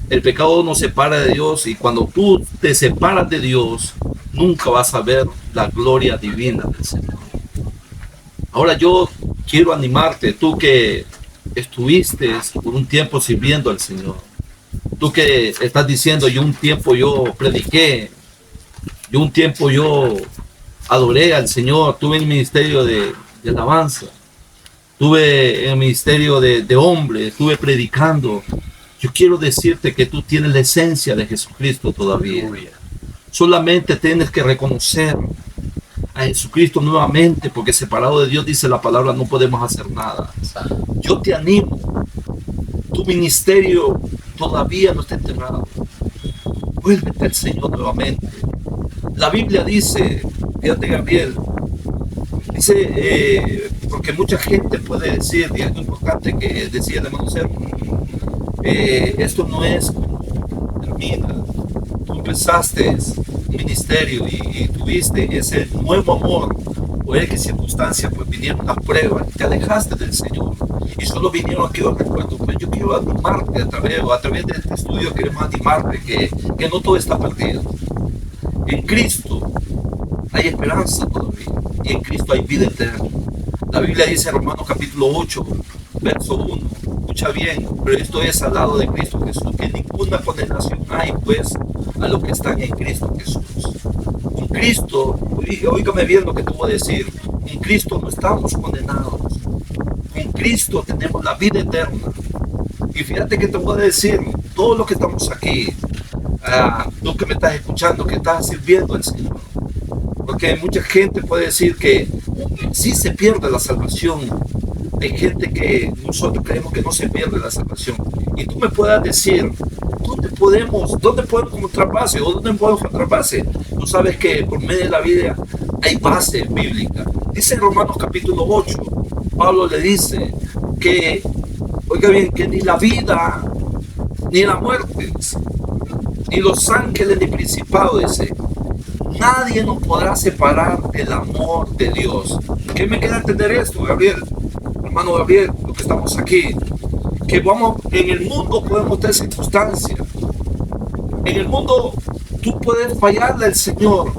El pecado nos separa de Dios, y cuando tú te separas de Dios, nunca vas a ver la gloria divina del Señor. Ahora yo quiero animarte, tú que estuviste por un tiempo sirviendo al Señor, tú que estás diciendo, yo un tiempo yo prediqué, yo un tiempo yo adoré al Señor, tuve en el ministerio de alabanza, tuve en el ministerio de hombre, estuve predicando. Yo quiero decirte que tú tienes la esencia de Jesucristo todavía. Solamente tienes que reconocer a Jesucristo nuevamente, porque separado de Dios, dice la palabra, no podemos hacer nada. Yo te animo, tu ministerio todavía no está enterrado. Vuélvete al Señor nuevamente. La Biblia dice, fíjate Gabriel, dice, porque mucha gente puede decir, y es muy importante que decía el hermano Sergio, esto no es termina. Tú empezaste un ministerio y tuviste ese nuevo amor, o en qué circunstancia pues vinieron las pruebas, te alejaste del Señor y solo vinieron aquellos recuerdos. Pues yo quiero animarte a través de este estudio, queremos animarte que no todo está perdido. En Cristo hay esperanza todavía, y en Cristo hay vida eterna. La Biblia dice en Romanos capítulo 8, verso 1, escucha bien, pero esto es al lado de Cristo Jesús, que ninguna condenación hay pues a los que están en Cristo Jesús. Con Cristo, oígame bien lo que te voy a decir, con Cristo no estamos condenados, con Cristo tenemos la vida eterna. Y fíjate que te voy a decir, todos los que estamos aquí, tú que me estás escuchando, que estás sirviendo al Señor, porque mucha gente puede decir que sí se pierde la salvación, hay gente que nosotros creemos que no se pierde la salvación. Y tú me puedas decir, ¿dónde podemos encontrar base? ¿O dónde podemos encontrar base? Tú sabes que por medio de la Biblia hay base bíblica. Dice en Romanos capítulo 8, Pablo le dice que, oiga bien, que ni la vida, ni la muerte, ni los ángeles, ni principados, dice, nadie nos podrá separar del amor de Dios. ¿Qué me queda entender esto, Gabriel? Hermano Gabriel, los que estamos aquí, que vamos, en el mundo podemos tener circunstancias. En el mundo tú puedes fallarle al Señor.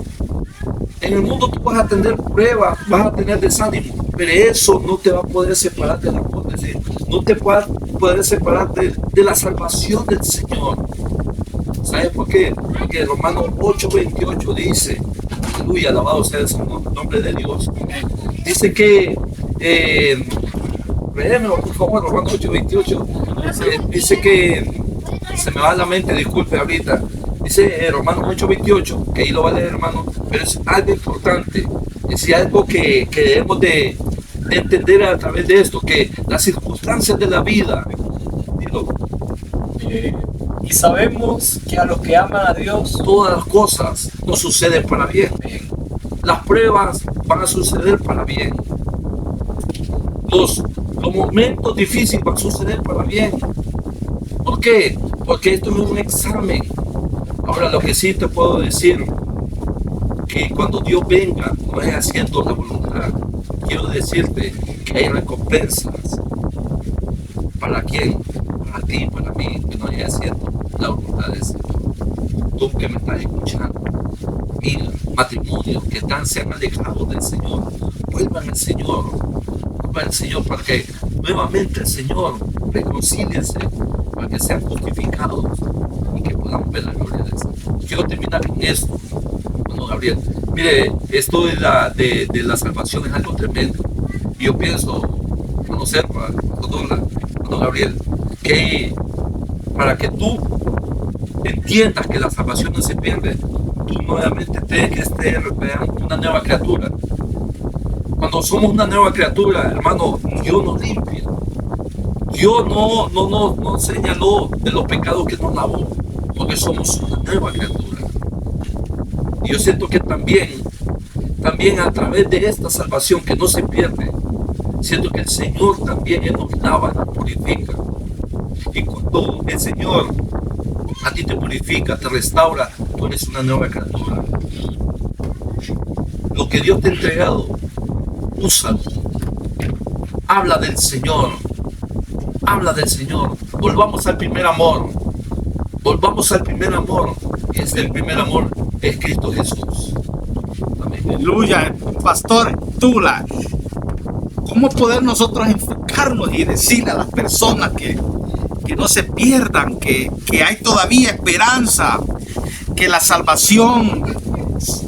En el mundo tú vas a tener pruebas, vas a tener desánimo, pero eso no te va a poder separar del amor de Dios. No te va a poder separar de la salvación del Señor. ¿Sabes por qué? Porque Romanos 8:28 dice, aleluya, alabado sea el nombre de Dios. Dice que, léemelo por favor, Romanos 8:28. Dice que, se me va a la mente, disculpe ahorita. Dice Romanos 8:28, que ahí lo va a leer, hermano, pero es algo importante, es algo que debemos de entender a través de esto, que las circunstancias de la vida, y sabemos que a los que aman a Dios, todas las cosas nos suceden para bien. Las pruebas van a suceder para bien. Los momentos difíciles van a suceder para bien. ¿Por qué? Porque esto no es un examen. Ahora, lo que sí te puedo decir, que cuando Dios venga, no es haciendo la voluntad. Quiero decirte que hay recompensas. ¿Para quién? Para ti, para mí, que no es haciendo la voluntad de Dios. Tú que me estás escuchando, mira, matrimonios que se han alejado del Señor, vuelvan al Señor. Vuelvan al Señor para que nuevamente el Señor reconcíliense, para que sean justificados y que podamos ver la gloria de Dios. Quiero terminar con esto, bueno, Gabriel. Mire, esto de la salvación es algo tremendo. Y yo pienso, conocer, bueno, Gabriel, que para que tú entiendas que la salvación no se pierde, tú nuevamente tienes que ser una nueva criatura. Cuando somos una nueva criatura, hermano, Dios nos limpia. Dios no señaló de los pecados que nos lavó, porque somos una nueva criatura. Y yo siento que también a través de esta salvación que no se pierde, siento que el Señor también Él nos lava, nos purifica. Y cuando el Señor a ti te purifica, te restaura, tú eres una nueva criatura. Lo que Dios te ha entregado, úsalo. Habla del Señor. Habla del Señor. Volvamos al primer amor. Volvamos al primer amor. Y el primer amor es Cristo Jesús. Amén. Aleluya, Pastor Douglas. ¿Cómo poder nosotros enfocarnos y decirle a las personas que no se pierdan, que hay todavía esperanza, que la salvación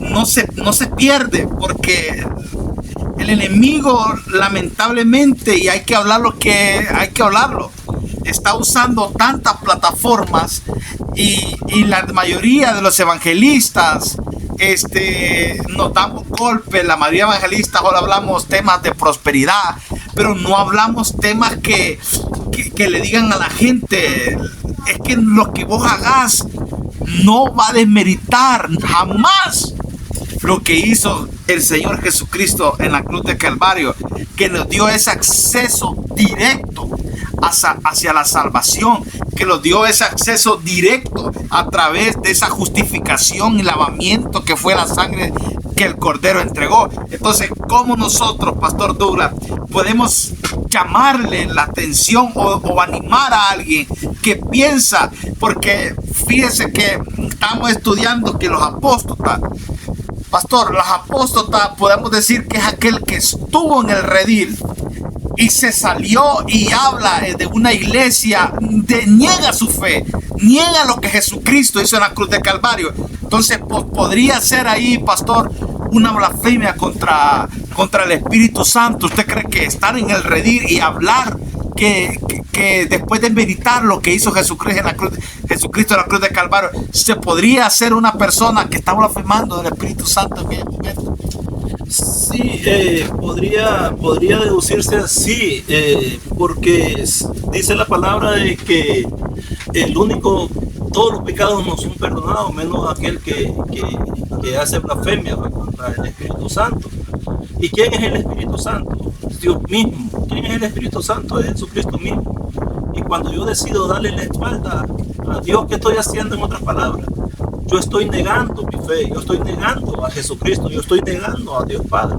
no se pierde? Porque el enemigo, lamentablemente, y hay que hablarlo, está usando tantas plataformas y la mayoría de los evangelistas nos damos golpes. La mayoría de evangelistas ahora hablamos temas de prosperidad, pero no hablamos temas que le digan a la gente, es que lo que vos hagas no va a desmeritar jamás lo que hizo el Señor Jesucristo en la cruz de Calvario, que nos dio ese acceso directo hacia la salvación, que nos dio ese acceso directo a través de esa justificación y lavamiento que fue la sangre que el Cordero entregó. Entonces, ¿cómo nosotros, Pastor Douglas, podemos llamarle la atención o animar a alguien que piensa? Porque fíjese que estamos estudiando que los apóstoles, Pastor, los apóstoles, podemos decir que es aquel que estuvo en el redil y se salió y habla de una iglesia, niega su fe, niega lo que Jesucristo hizo en la cruz de Calvario. Entonces, podría ser ahí, Pastor, una blasfemia contra el Espíritu Santo. ¿Usted cree que estar en el redil y hablar que después de meditar lo que hizo Jesucristo en la cruz de Calvario, se podría hacer una persona que está blasfemando del Espíritu Santo en aquel momento? Sí, podría deducirse así, porque dice la palabra de que todos los pecados no son perdonados, menos aquel que hace blasfemia, ¿va?, contra el Espíritu Santo. ¿Y quién es el Espíritu Santo? Es Dios mismo. ¿Quién es el Espíritu Santo? Es Jesucristo mismo. Y cuando yo decido darle la espalda a Dios, ¿qué estoy haciendo en otras palabras? Yo estoy negando mi fe, yo estoy negando a Jesucristo, yo estoy negando a Dios Padre.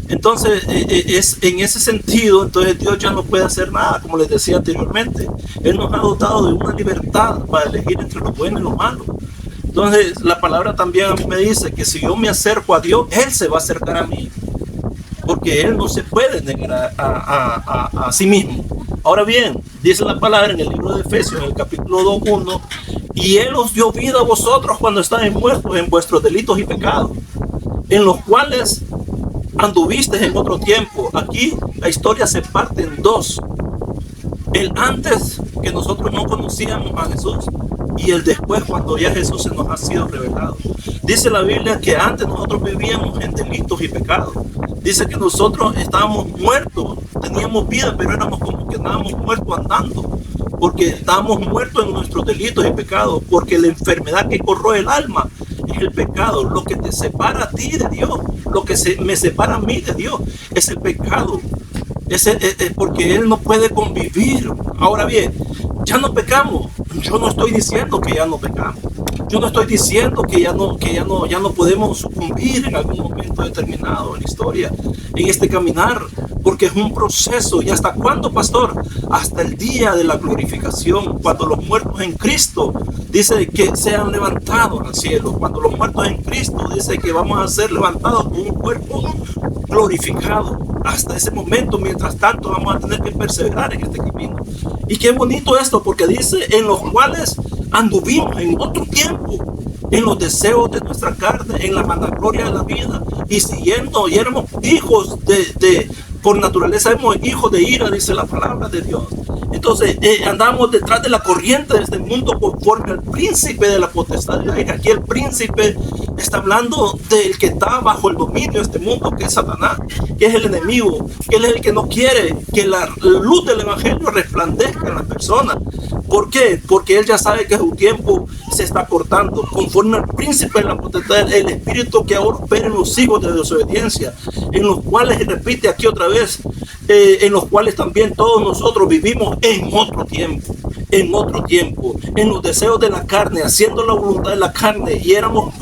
Entonces, es en ese sentido, entonces Dios ya no puede hacer nada, como les decía anteriormente. Él nos ha dotado de una libertad para elegir entre lo bueno y lo malo. Entonces, la palabra también a mí me dice que si yo me acerco a Dios, Él se va a acercar a mí, porque Él no se puede negar a sí mismo. Ahora bien, dice la palabra en el libro de Efesios, en el capítulo 2:1, y Él os dio vida a vosotros cuando estáis muertos en vuestros delitos y pecados, en los cuales anduvisteis en otro tiempo. Aquí la historia se parte en dos: el antes, que nosotros no conocíamos a Jesús, y el después, cuando ya Jesús se nos ha sido revelado. Dice la Biblia que antes nosotros vivíamos en delitos y pecados. Dice que nosotros estábamos muertos, teníamos vida, pero éramos como que estábamos muertos andando, porque estábamos muertos en nuestros delitos y pecados, porque la enfermedad que corroe el alma es el pecado. Lo que te separa a ti de Dios, lo que me separa a mí de Dios, es el pecado. Es porque Él no puede convivir. Ahora bien, ya no pecamos. Yo no estoy diciendo que ya no pecamos. Yo no estoy diciendo que ya no podemos sucumbir en algún momento determinado en la historia, en este caminar, porque es un proceso. ¿Y hasta cuándo, pastor? Hasta el día de la glorificación, cuando los muertos en Cristo, dice que sean levantados al cielo. Cuando los muertos en Cristo, dice que vamos a ser levantados con un cuerpo glorificado. Hasta ese momento, mientras tanto, vamos a tener que perseverar en este camino. Y qué bonito esto, porque dice, en los cuales anduvimos en otro tiempo, en los deseos de nuestra carne, en la vanagloria de la vida, y éramos hijos por naturaleza, éramos hijos de ira, dice la palabra de Dios. Entonces, andamos detrás de la corriente de este mundo conforme al príncipe de la potestad del aire. Aquí el príncipe está hablando del que está bajo el dominio de este mundo, que es Satanás, que es el enemigo, que él es el que no quiere que la luz del evangelio resplandezca en las personas. ¿Por qué? Porque él ya sabe que su tiempo se está cortando. Conforme al príncipe de la potestad, el espíritu que ahora opera en los hijos de desobediencia, en los cuales, repite aquí otra vez, en los cuales también todos nosotros vivimos en otro tiempo, en los deseos de la carne, haciendo la voluntad de la carne, y éramos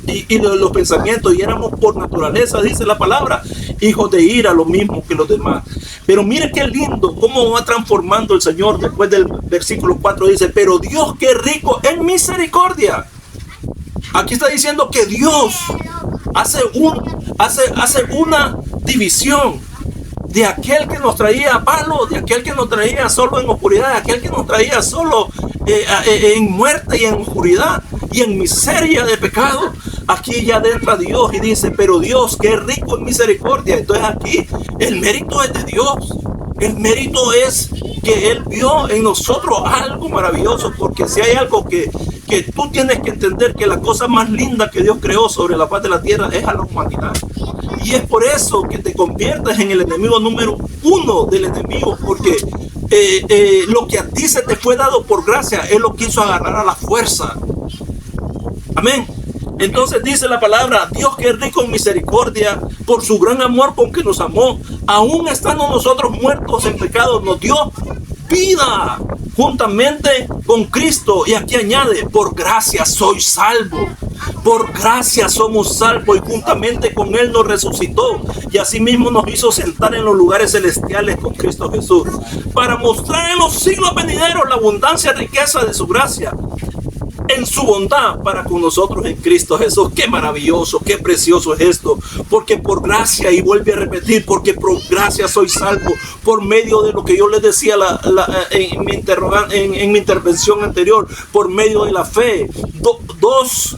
y de los pensamientos, y éramos por naturaleza, dice la palabra, hijos de ira, lo mismo que los demás. Pero mire qué lindo cómo va transformando el Señor. Después del versículo 4 dice, pero Dios, que rico en misericordia. Aquí está diciendo que Dios hace una división de aquel que nos traía a palo, de aquel que nos traía solo en oscuridad, de aquel que nos traía solo en muerte y en oscuridad y en miseria de pecado. Aquí ya entra Dios y dice, pero Dios, que es rico en misericordia. Entonces aquí el mérito es de Dios. El mérito es que Él vio en nosotros algo maravilloso, porque si hay algo que tú tienes que entender, que la cosa más linda que Dios creó sobre la faz de la tierra es a la humanidad. Y es por eso que te conviertes en el enemigo número uno del enemigo, porque lo que a ti se te fue dado por gracia, Él lo quiso agarrar a la fuerza. Amén. Entonces dice la palabra, Dios, que es rico en misericordia, por su gran amor con que nos amó, aún estando nosotros muertos en pecado, nos dio vida juntamente con Cristo. Y aquí añade, por gracia soy salvo. Por gracia somos salvos, y juntamente con Él nos resucitó, y asimismo nos hizo sentar en los lugares celestiales con Cristo Jesús, para mostrar en los siglos venideros la abundancia y riqueza de su gracia en su bondad para con nosotros en Cristo Jesús. Qué maravilloso, qué precioso es esto, porque por gracia, y vuelve a repetir, porque por gracia soy salvo, por medio de lo que yo les decía en mi intervención anterior, por medio de la fe. Dos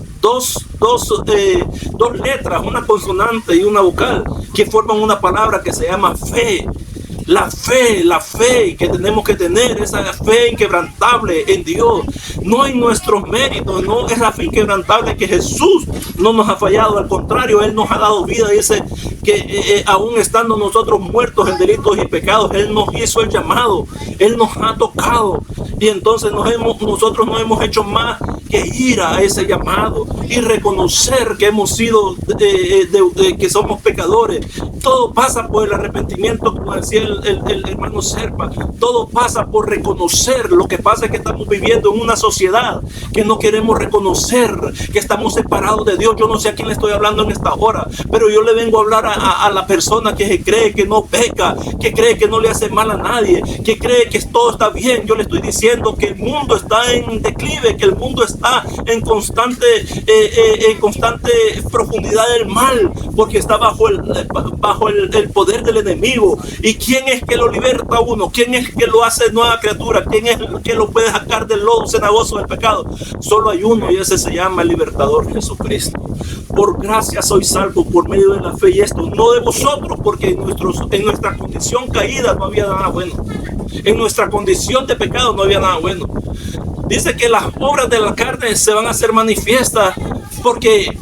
letras, una consonante y una vocal, que forman una palabra que se llama fe. La fe que tenemos que tener, esa fe inquebrantable en Dios, no en nuestros méritos, no es la fe inquebrantable que Jesús no nos ha fallado, al contrario, Él nos ha dado vida. Dice que aún estando nosotros muertos en delitos y pecados, Él nos hizo el llamado, Él nos ha tocado, y entonces nosotros no hemos hecho más que ir a ese llamado y reconocer que hemos sido, que somos pecadores. Todo pasa por el arrepentimiento, como decía el hermano Serpa. Todo pasa por reconocer. Lo que pasa es que estamos viviendo en una sociedad que no queremos reconocer que estamos separados de Dios. Yo no sé a quién le estoy hablando en esta hora, pero yo le vengo a hablar a la persona que se cree que no peca, que cree que no le hace mal a nadie, que cree que todo está bien. Yo le estoy diciendo que el mundo está en declive, que el mundo está en constante profundidad del mal, porque está bajo el poder del enemigo. ¿Y quién es que lo liberta a uno? ¿Quién es que lo hace nueva criatura? ¿Quién es que lo puede sacar del lodo cenagoso del pecado? Solo hay uno, y ese se llama el libertador, Jesucristo. Por gracia soy salvo por medio de la fe, y esto no de vosotros, porque en nuestra condición caída no había nada bueno. En nuestra condición de pecado no había nada bueno. Dice que las obras de la carne se van a hacer manifiestas. ¿Por qué?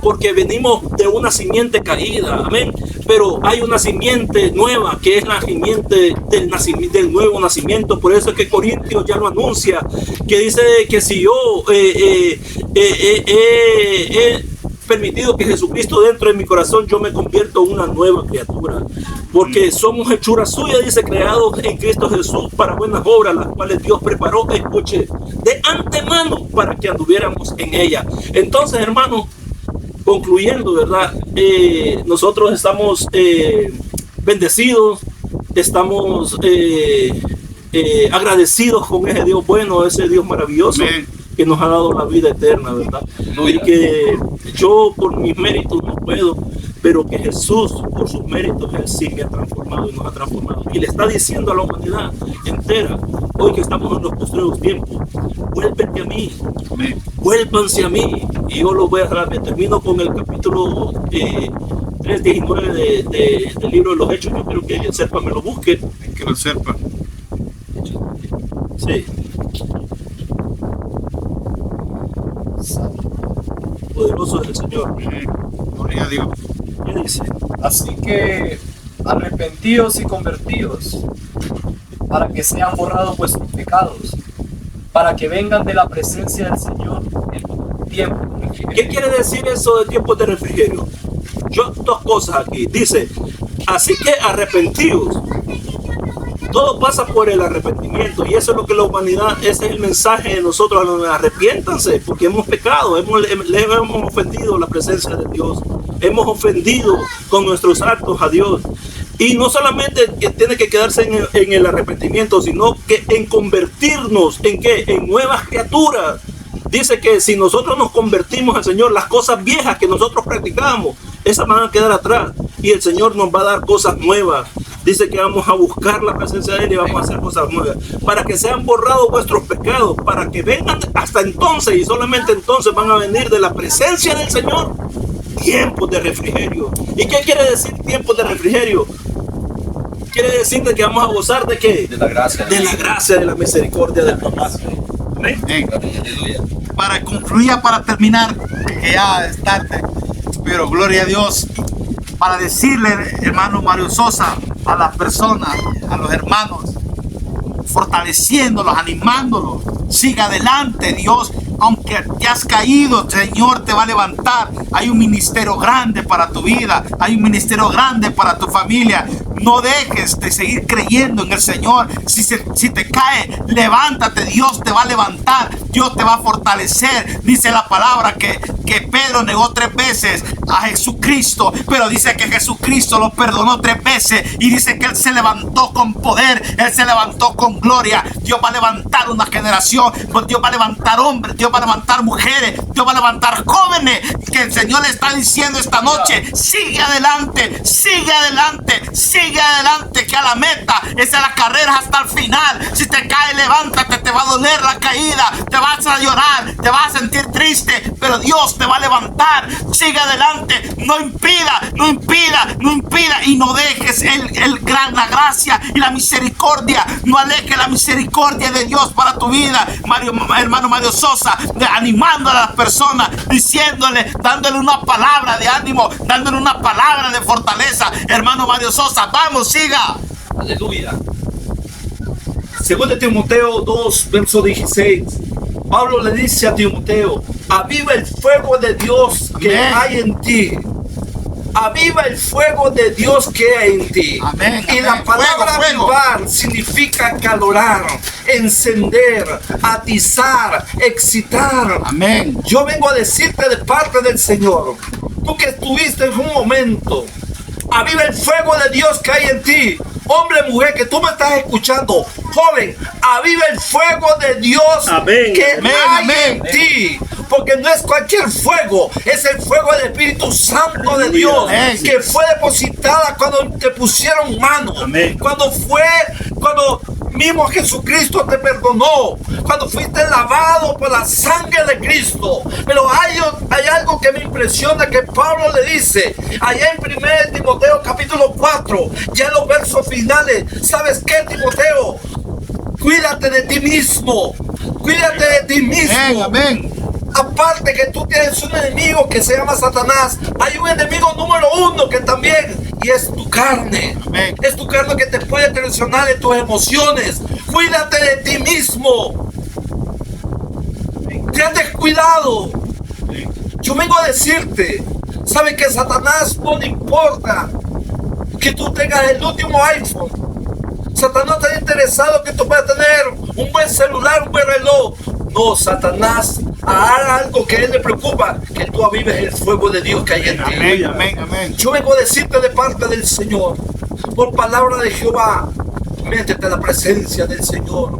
Porque venimos de una simiente caída, amén. Pero hay una simiente nueva, que es la simiente del nuevo nacimiento. Por eso es que Corintios ya lo anuncia, que dice que si yo permitido que Jesucristo dentro de mi corazón, yo me convierto en una nueva criatura, porque somos hechura suya, dice, creados en Cristo Jesús para buenas obras, las cuales Dios preparó, escuche, de antemano para que anduviéramos en ella. Entonces, hermanos, concluyendo, ¿verdad? Nosotros estamos bendecidos, estamos agradecidos con ese Dios bueno, ese Dios maravilloso. Amén. Que nos ha dado la vida eterna, ¿verdad? Y que yo por mis méritos no puedo, pero que Jesús por sus méritos, Él sí me ha transformado y nos ha transformado. Y le está diciendo a la humanidad entera, hoy que estamos en los postreros tiempos, vuélvete a mí, vuélvanse a mí. Y yo lo voy a hablar, me termino con el capítulo 3:19 del libro de los Hechos. Yo quiero que el Serpa me lo busque. Que lo Serpa. Sí. Poderoso es el Señor. Gloria a Dios. ¿Qué dice? Así que arrepentidos y convertidos, para que sean borrados vuestros pecados, para que vengan de la presencia del Señor en tiempo de refrigerio. ¿Qué quiere decir eso de tiempos de refrigerio? Dos cosas aquí. Dice, así que arrepentidos. Todo pasa por el arrepentimiento, y eso es lo que la humanidad, ese es el mensaje de nosotros: arrepiéntanse, porque hemos pecado, le hemos ofendido la presencia de Dios, hemos ofendido con nuestros actos a Dios. Y no solamente que tiene que quedarse en el arrepentimiento, sino que en convertirnos, ¿en qué? En nuevas criaturas. Dice que si nosotros nos convertimos al Señor, las cosas viejas que nosotros practicamos, esas van a quedar atrás, y el Señor nos va a dar cosas nuevas. Dice que vamos a buscar la presencia de Él y vamos a hacer cosas nuevas, para que sean borrados vuestros pecados, para que vengan hasta entonces, y solamente entonces van a venir de la presencia del Señor tiempos de refrigerio. ¿Y qué quiere decir tiempos de refrigerio? Quiere decir de que vamos a gozar de qué? De la gracia. De la gracia, de la misericordia del Papá. Amén. Para concluir, para terminar, que ya es tarde, pero gloria a Dios, para decirle, hermano Mario Sosa, a las personas, a los hermanos, fortaleciéndolos, animándolos, siga adelante. Dios, aunque te has caído, el Señor te va a levantar. Hay un ministerio grande para tu vida, hay un ministerio grande para tu familia. No dejes de seguir creyendo en el Señor. Si te cae, levántate. Dios te va a levantar, Dios te va a fortalecer. Dice la palabra que Pedro negó 3 veces a Jesucristo, pero dice que Jesucristo lo perdonó 3 veces, y dice que Él se levantó con poder, Él se levantó con gloria. Dios va a levantar una generación, Dios va a levantar hombres, Dios va a levantar mujeres, Dios va a levantar jóvenes, que el Señor le está diciendo esta noche: sigue adelante, sigue adelante, sigue adelante, que a la meta, esa es la carrera hasta el final. Si te caes, levántate, te va a doler la caída, te vas a llorar, te vas a sentir triste, pero Dios te va a levantar. Sigue adelante, no impida, no impida, no impida, y no dejes la gracia y la misericordia, no alejes la misericordia de Dios para tu vida. Hermano Mario Sosa, animando a las personas, diciéndole, dándole una palabra de ánimo, dándole una palabra de fortaleza. Hermano Mario Sosa, vamos, siga. Aleluya. Según de Timoteo 2, verso 16, Pablo le dice a Timoteo: aviva el fuego de Dios que Amén. hay en ti. Aviva el fuego de Dios que hay en ti. Amén, Y amén. la palabra Fuego. avivar significa calorar, encender, atizar, excitar. Amén. Yo vengo a decirte de parte del Señor, tú que estuviste en un momento, aviva el fuego de Dios que hay en ti. Hombre, mujer, que tú me estás escuchando, joven, aviva el fuego de Dios Amén. que Amén, hay amén. en ti. Porque no es cualquier fuego, es el fuego del Espíritu Santo de Dios, Amén. que fue depositada cuando te pusieron mano, Amén. cuando mismo Jesucristo te perdonó, cuando fuiste lavado por la sangre de Cristo. Pero hay algo que me impresiona, que Pablo le dice allá en 1 Timoteo capítulo 4, ya en los versos finales. ¿Sabes qué, Timoteo? Cuídate de ti mismo, cuídate de ti mismo. Amén, amén. Aparte que tú tienes un enemigo que se llama Satanás, hay un enemigo número 1 que también, y es tu carne. Amén. Es tu carne que te puede traicionar en tus emociones. Cuídate de ti mismo. Ten cuidado. Yo vengo a decirte, ¿sabes que Satanás no le importa que tú tengas el último iPhone? Satanás está interesado que tú puedas tener un buen celular, un buen reloj. No, Satanás hará algo que a él le preocupa, que tú avives el fuego de Dios que hay en ti. Amén, amén, amén. Yo vengo a decirte de parte del Señor, por palabra de Jehová, métete a la presencia del Señor,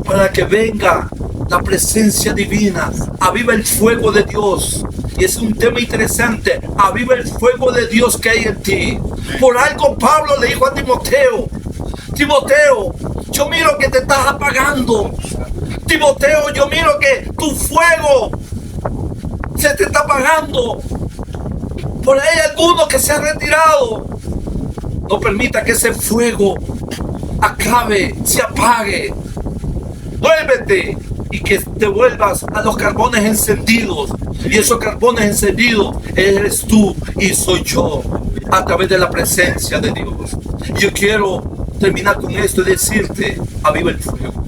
para que venga la presencia divina. Aviva el fuego de Dios. Y es un tema interesante. Aviva el fuego de Dios que hay en ti. Por algo Pablo le dijo a Timoteo: Timoteo, yo miro que te estás apagando. Timoteo, yo miro que tu fuego se te está apagando. Por ahí hay alguno que se ha retirado. No permita que ese fuego acabe, se apague. Vuélvete y que te vuelvas a los carbones encendidos. Y esos carbones encendidos eres tú y soy yo, a través de la presencia de Dios. Yo quiero terminar con esto y decirte: aviva el fuego.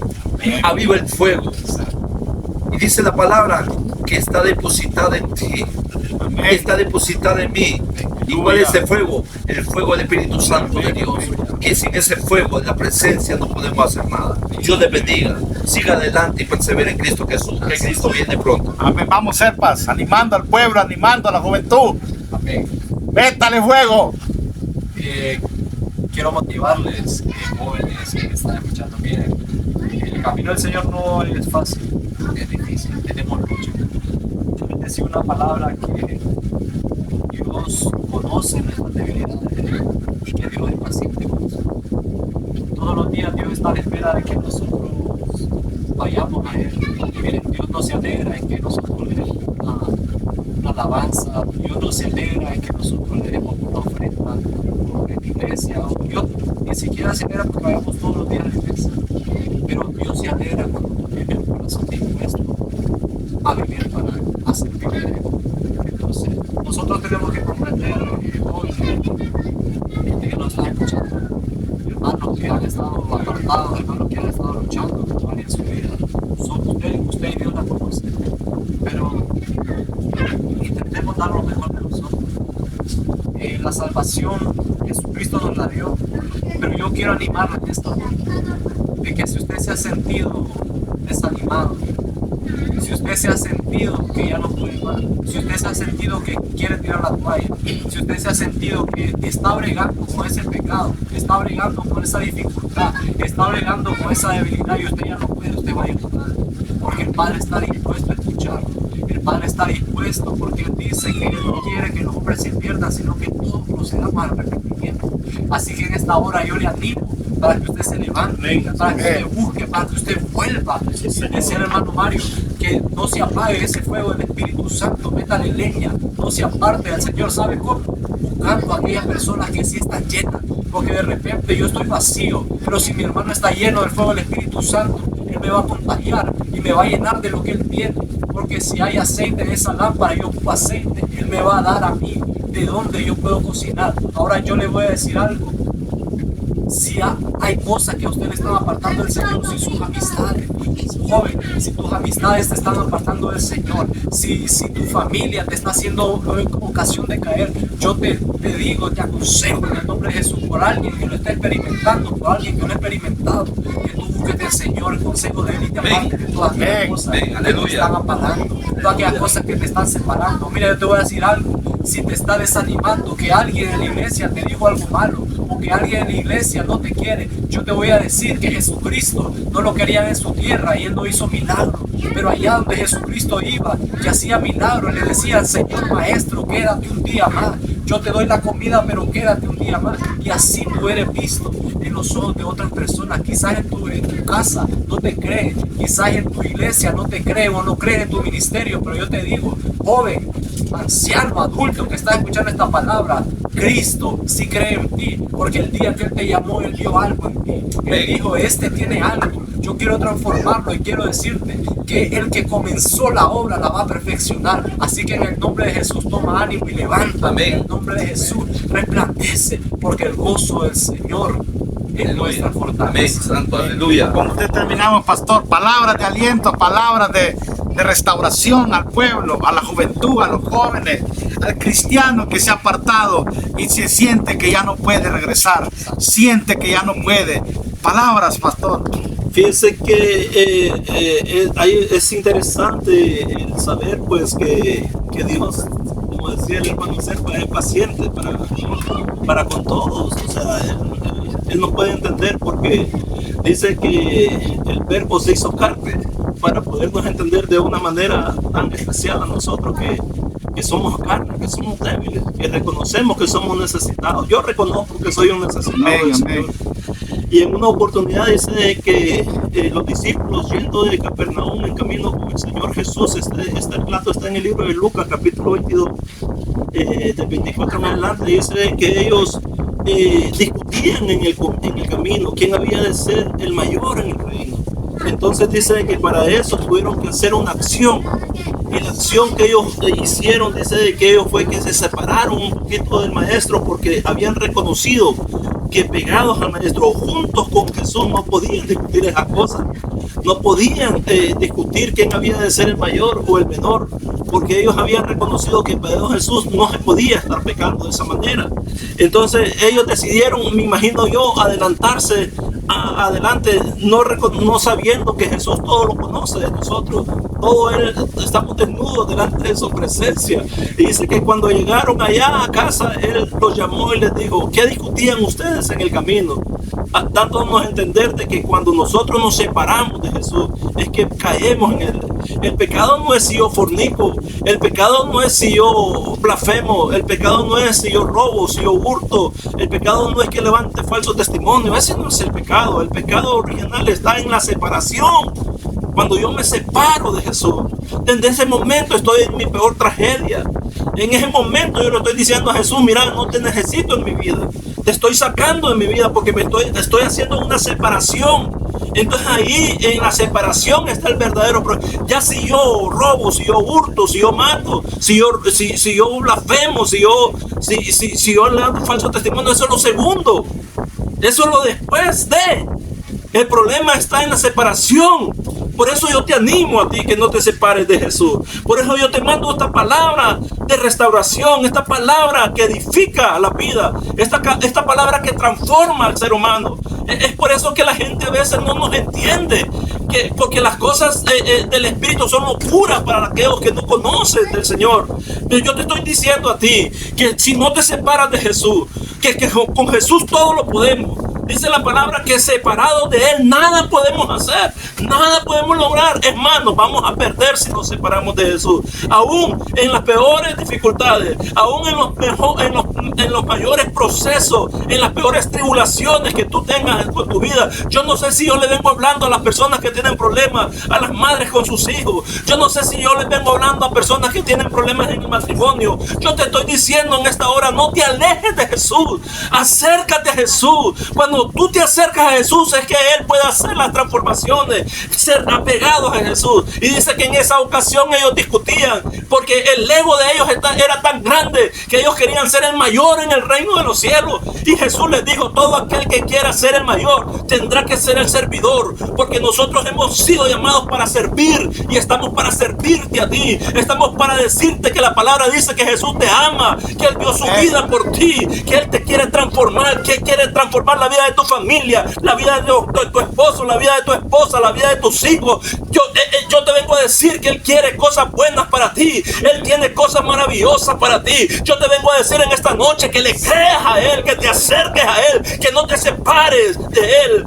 Aviva el fuego. Y dice la palabra que está depositada en ti, está depositada en mí. ¿Y cuál es ese fuego? El fuego del Espíritu Santo de Dios. Que sin ese fuego, en la presencia, no podemos hacer nada. Dios les bendiga. Siga adelante y persevere en Cristo Jesús, que Cristo viene pronto. Amén. Vamos, Serpas, animando al pueblo, animando a la juventud. Amén. Métale fuego. Quiero motivarles, jóvenes que me están escuchando. Miren, el camino del Señor no es fácil, es difícil, tenemos lucha. Yo les decía una palabra que Dios conoce nuestras debilidades y que Dios es paciente con nosotros. Todos los días Dios está a la espera de que nosotros vayamos a Él. Miren, Dios no se alegra en que nosotros le demos una alabanza. Dios no se alegra en que nosotros le demos una ofrenda en la iglesia. Dios ni siquiera se alegra porque vayamos todos los días a la iglesia. Pero Dios se alegra cuando tiene el corazón dispuesto a vivir para hacer vivir. Entonces, nosotros tenemos que comprender, jóvenes, gente que nos está escuchando, hermanos que han estado apartados, hermanos que han estado luchando en su vida. Son usted y Dios la conocen. Pero intentemos dar lo mejor de nosotros. La salvación Jesucristo nos la dio, pero yo quiero animarle en esta hora, de que si usted se ha sentido desanimado, si usted se ha sentido que ya no puede más, si usted se ha sentido que quiere tirar la toalla, si usted se ha sentido que está bregando con ese pecado, está bregando con esa dificultad, está bregando con esa debilidad y usted ya no puede, usted va a ir a orar, porque el Padre está dispuesto a escucharlo. El Padre está dispuesto porque Él dice que Él no quiere que los hombres se pierdan, sino que todos procedamos al arrepentimiento. Así que en esta hora yo le animo para que usted se levante, para que usted busque, para que usted vuelva. Decía el hermano Mario, que no se apague ese fuego del Espíritu Santo, métale leña, no se aparte del Señor. ¿Sabe cómo? Buscando a aquellas personas que sí están llenas, porque de repente yo estoy vacío, pero si mi hermano está lleno del fuego del Espíritu Santo, él me va a contagiar y me va a llenar de lo que él tiene, porque si hay aceite en esa lámpara, yo ocupo aceite, él me va a dar a mí de dónde yo puedo cocinar. Ahora yo le voy a decir algo. Si hay cosas que a usted le están apartando del Señor, si sus amistades, joven, si tus amistades te están apartando del Señor, si tu familia te está haciendo ocasión de caer, yo te digo, te aconsejo en el nombre de Jesús, por alguien que lo está experimentando, por alguien que lo ha experimentado, que tú busques del Señor el consejo de Él y te apartes de todas aquellas cosas que te están apagando, todas aquellas cosas que te están separando. Mira, yo te voy a decir algo. Si te está desanimando, que alguien en la iglesia te dijo algo malo, o que alguien en la iglesia no te quiere, yo te voy a decir que Jesucristo no lo querían en su tierra y Él no hizo milagro. Pero allá donde Jesucristo iba y hacía milagros, le decía al Señor: maestro, quédate un día más. Yo te doy la comida, pero quédate un día más. Y así tú eres visto en los ojos de otras personas. Quizás en tu casa no te cree, quizás en tu iglesia no te cree o no cree en tu ministerio, pero yo te digo, joven, anciano, adulto que está escuchando esta palabra, Cristo sí cree en ti, porque el día que Él te llamó, Él dio algo en ti. Él dijo: este tiene algo, yo quiero transformarlo y quiero decirte que el que comenzó la obra la va a perfeccionar. Así que en el nombre de Jesús toma ánimo y levanta. En el nombre de Jesús resplandece, porque el gozo del Señor es nuestra fortaleza. Amén, santo, aleluya. Con usted terminamos, pastor. Palabras de aliento, palabras de restauración al pueblo, a la juventud, a los jóvenes, al cristiano que se ha apartado y se siente que ya no puede regresar, siente que ya no puede. Palabras, pastor. Fíjense que es interesante el saber pues que Dios, como decía el hermano Serpa, es paciente para con todos. O sea, él no puede entender, porque dice que el verbo se hizo carne para podernos entender de una manera tan especial a nosotros que somos carne, que somos débiles, que reconocemos que somos necesitados. Yo reconozco que soy un necesitado del Señor. Y en una oportunidad dice que los discípulos yendo de Capernaum en camino con el Señor Jesús, este relato está en el libro de Lucas capítulo 22, del 24 en adelante, dice que ellos discutían en el camino quién había de ser el mayor en el reino. Entonces dice que para eso tuvieron que hacer una acción, y la acción que ellos hicieron, dice que ellos fue que se separaron un poquito del maestro, porque habían reconocido que pegados al maestro, juntos con Jesús, no podían discutir esas cosas, no podían discutir quién había de ser el mayor o el menor, porque ellos habían reconocido que pegados a Jesús no se podía estar pecando de esa manera. Entonces ellos decidieron, me imagino yo, adelantarse adelante, no sabiendo que Jesús todo lo conoce de nosotros, estamos desnudos delante de su presencia. Y dice que cuando llegaron allá a casa, Él los llamó y les dijo: ¿qué discutían ustedes en el camino? Dándonos a entender de que cuando nosotros nos separamos de Jesús es que caemos en él. El pecado no es si yo fornico, el pecado no es si yo blasfemo, el pecado no es si yo robo, si yo hurto, el pecado no es que levante falso testimonio. Ese no es el pecado original está en la separación. Cuando yo me separo de Jesús, desde ese momento estoy en mi peor tragedia. En ese momento yo le estoy diciendo a Jesús: mira, no te necesito en mi vida, te estoy sacando de mi vida porque estoy haciendo una separación. Entonces ahí en la separación está el verdadero problema. Ya si yo robo, si yo hurto, si yo mato, si yo blasfemo, si yo le doy falso testimonio, eso es lo segundo, eso es lo después de. El problema está en la separación. Por eso yo te animo a ti que no te separes de Jesús. Por eso yo te mando esta palabra de restauración, esta palabra que edifica la vida, esta palabra que transforma al ser humano. Es por eso que la gente a veces no nos entiende, porque las cosas del Espíritu son puras para aquellos que no conocen del Señor. Pero yo te estoy diciendo a ti que si no te separas de Jesús, que con Jesús todo lo podemos. Dice la palabra que separados de Él nada podemos hacer, nada podemos lograr. Es más, nos vamos a perder si nos separamos de Jesús. Aún en las peores dificultades, aún en los mayores procesos, en las peores tribulaciones que tú tengas en tu vida. Yo no sé si yo le vengo hablando a las personas que tienen problemas, a las madres con sus hijos. Yo no sé si yo les vengo hablando a personas que tienen problemas en el matrimonio. Yo te estoy diciendo en esta hora, no te alejes de Jesús, acércate a Jesús. Cuando tú te acercas a Jesús es que Él puede hacer las transformaciones, ser apegados a Jesús. Y dice que en esa ocasión ellos discutían porque el ego de ellos era tan grande que ellos querían ser el mayor en el reino de los cielos. Y Jesús les dijo, todo aquel que quiera ser el mayor tendrá que ser el servidor, porque nosotros hemos sido llamados para servir y estamos para servirte a ti. Estamos para decirte que la palabra dice que Jesús te ama, que Él dio su vida por ti, que Él te quiere transformar, que quiere transformar la vida de tu familia, la vida de tu esposo, la vida de tu esposa, la vida de tus hijos. Yo te vengo a decir que Él quiere cosas buenas para ti. Él tiene cosas maravillosas para ti. Yo te vengo a decir en esta noche que le creas a Él, que te acerques a Él, que no te separes de Él,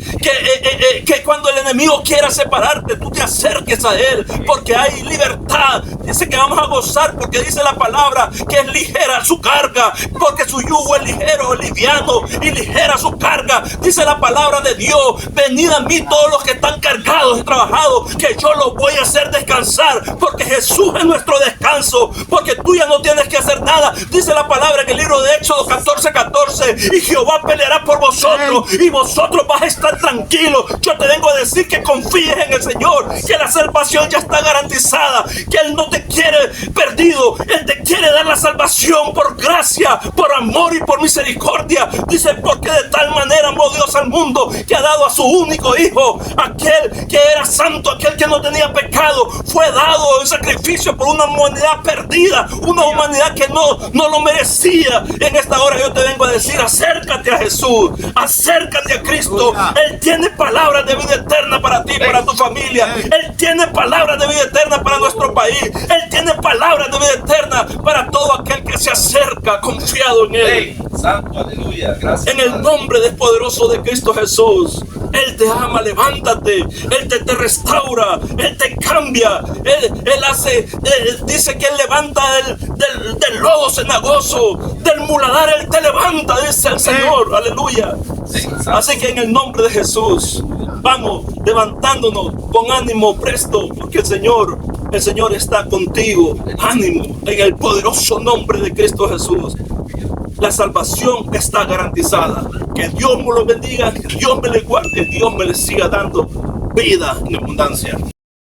que cuando el enemigo quiera separarte, tú te acerques a Él, porque hay libertad. Dice que vamos a gozar, porque dice la palabra que es ligera su carga, porque su yugo es ligero, es liviano y ligera su carga. Dice la palabra de Dios, venid a mí todos los que están cargados y trabajados, que yo los voy a hacer descansar, porque Jesús es nuestro descanso, porque tú ya no tienes que hacer nada. Dice la palabra en el libro de Éxodo 14:14, y Jehová peleará por vosotros y vosotros vas a estar tranquilos. Yo te vengo a decir que confíes en el Señor, que la salvación ya está garantizada, que Él no te quiere perdido, Él te quiere dar la salvación por gracia, por amor y por misericordia. Dice, porque de tal manera amó Dios al mundo que ha dado a su único Hijo, aquel que era santo, aquel que no tenía pecado, fue dado en sacrificio por una humanidad perdida, una humanidad que no lo merecía. En esta hora yo te vengo a decir, acércate a Jesús, acércate a Cristo. Él tiene palabras de vida eterna para ti, para tu familia. Él tiene palabras de vida eterna para nuestro país. Él tiene palabras de vida eterna para todo aquel que se acerca confiado en Él. Santo, aleluya, gracias. En el nombre del poderoso de Cristo Jesús. Él te ama, levántate. Él te restaura, Él te cambia. Él hace, dice que Él levanta del lodo cenagoso, del muladar Él te levanta, dice el Señor, aleluya. Así que en el nombre de Jesús, vamos levantándonos con ánimo presto, porque el Señor está contigo. Ánimo, en el poderoso nombre de Cristo Jesús. La salvación está garantizada. Que Dios me lo bendiga, que Dios me le guarde, Dios me le siga dando vida en abundancia.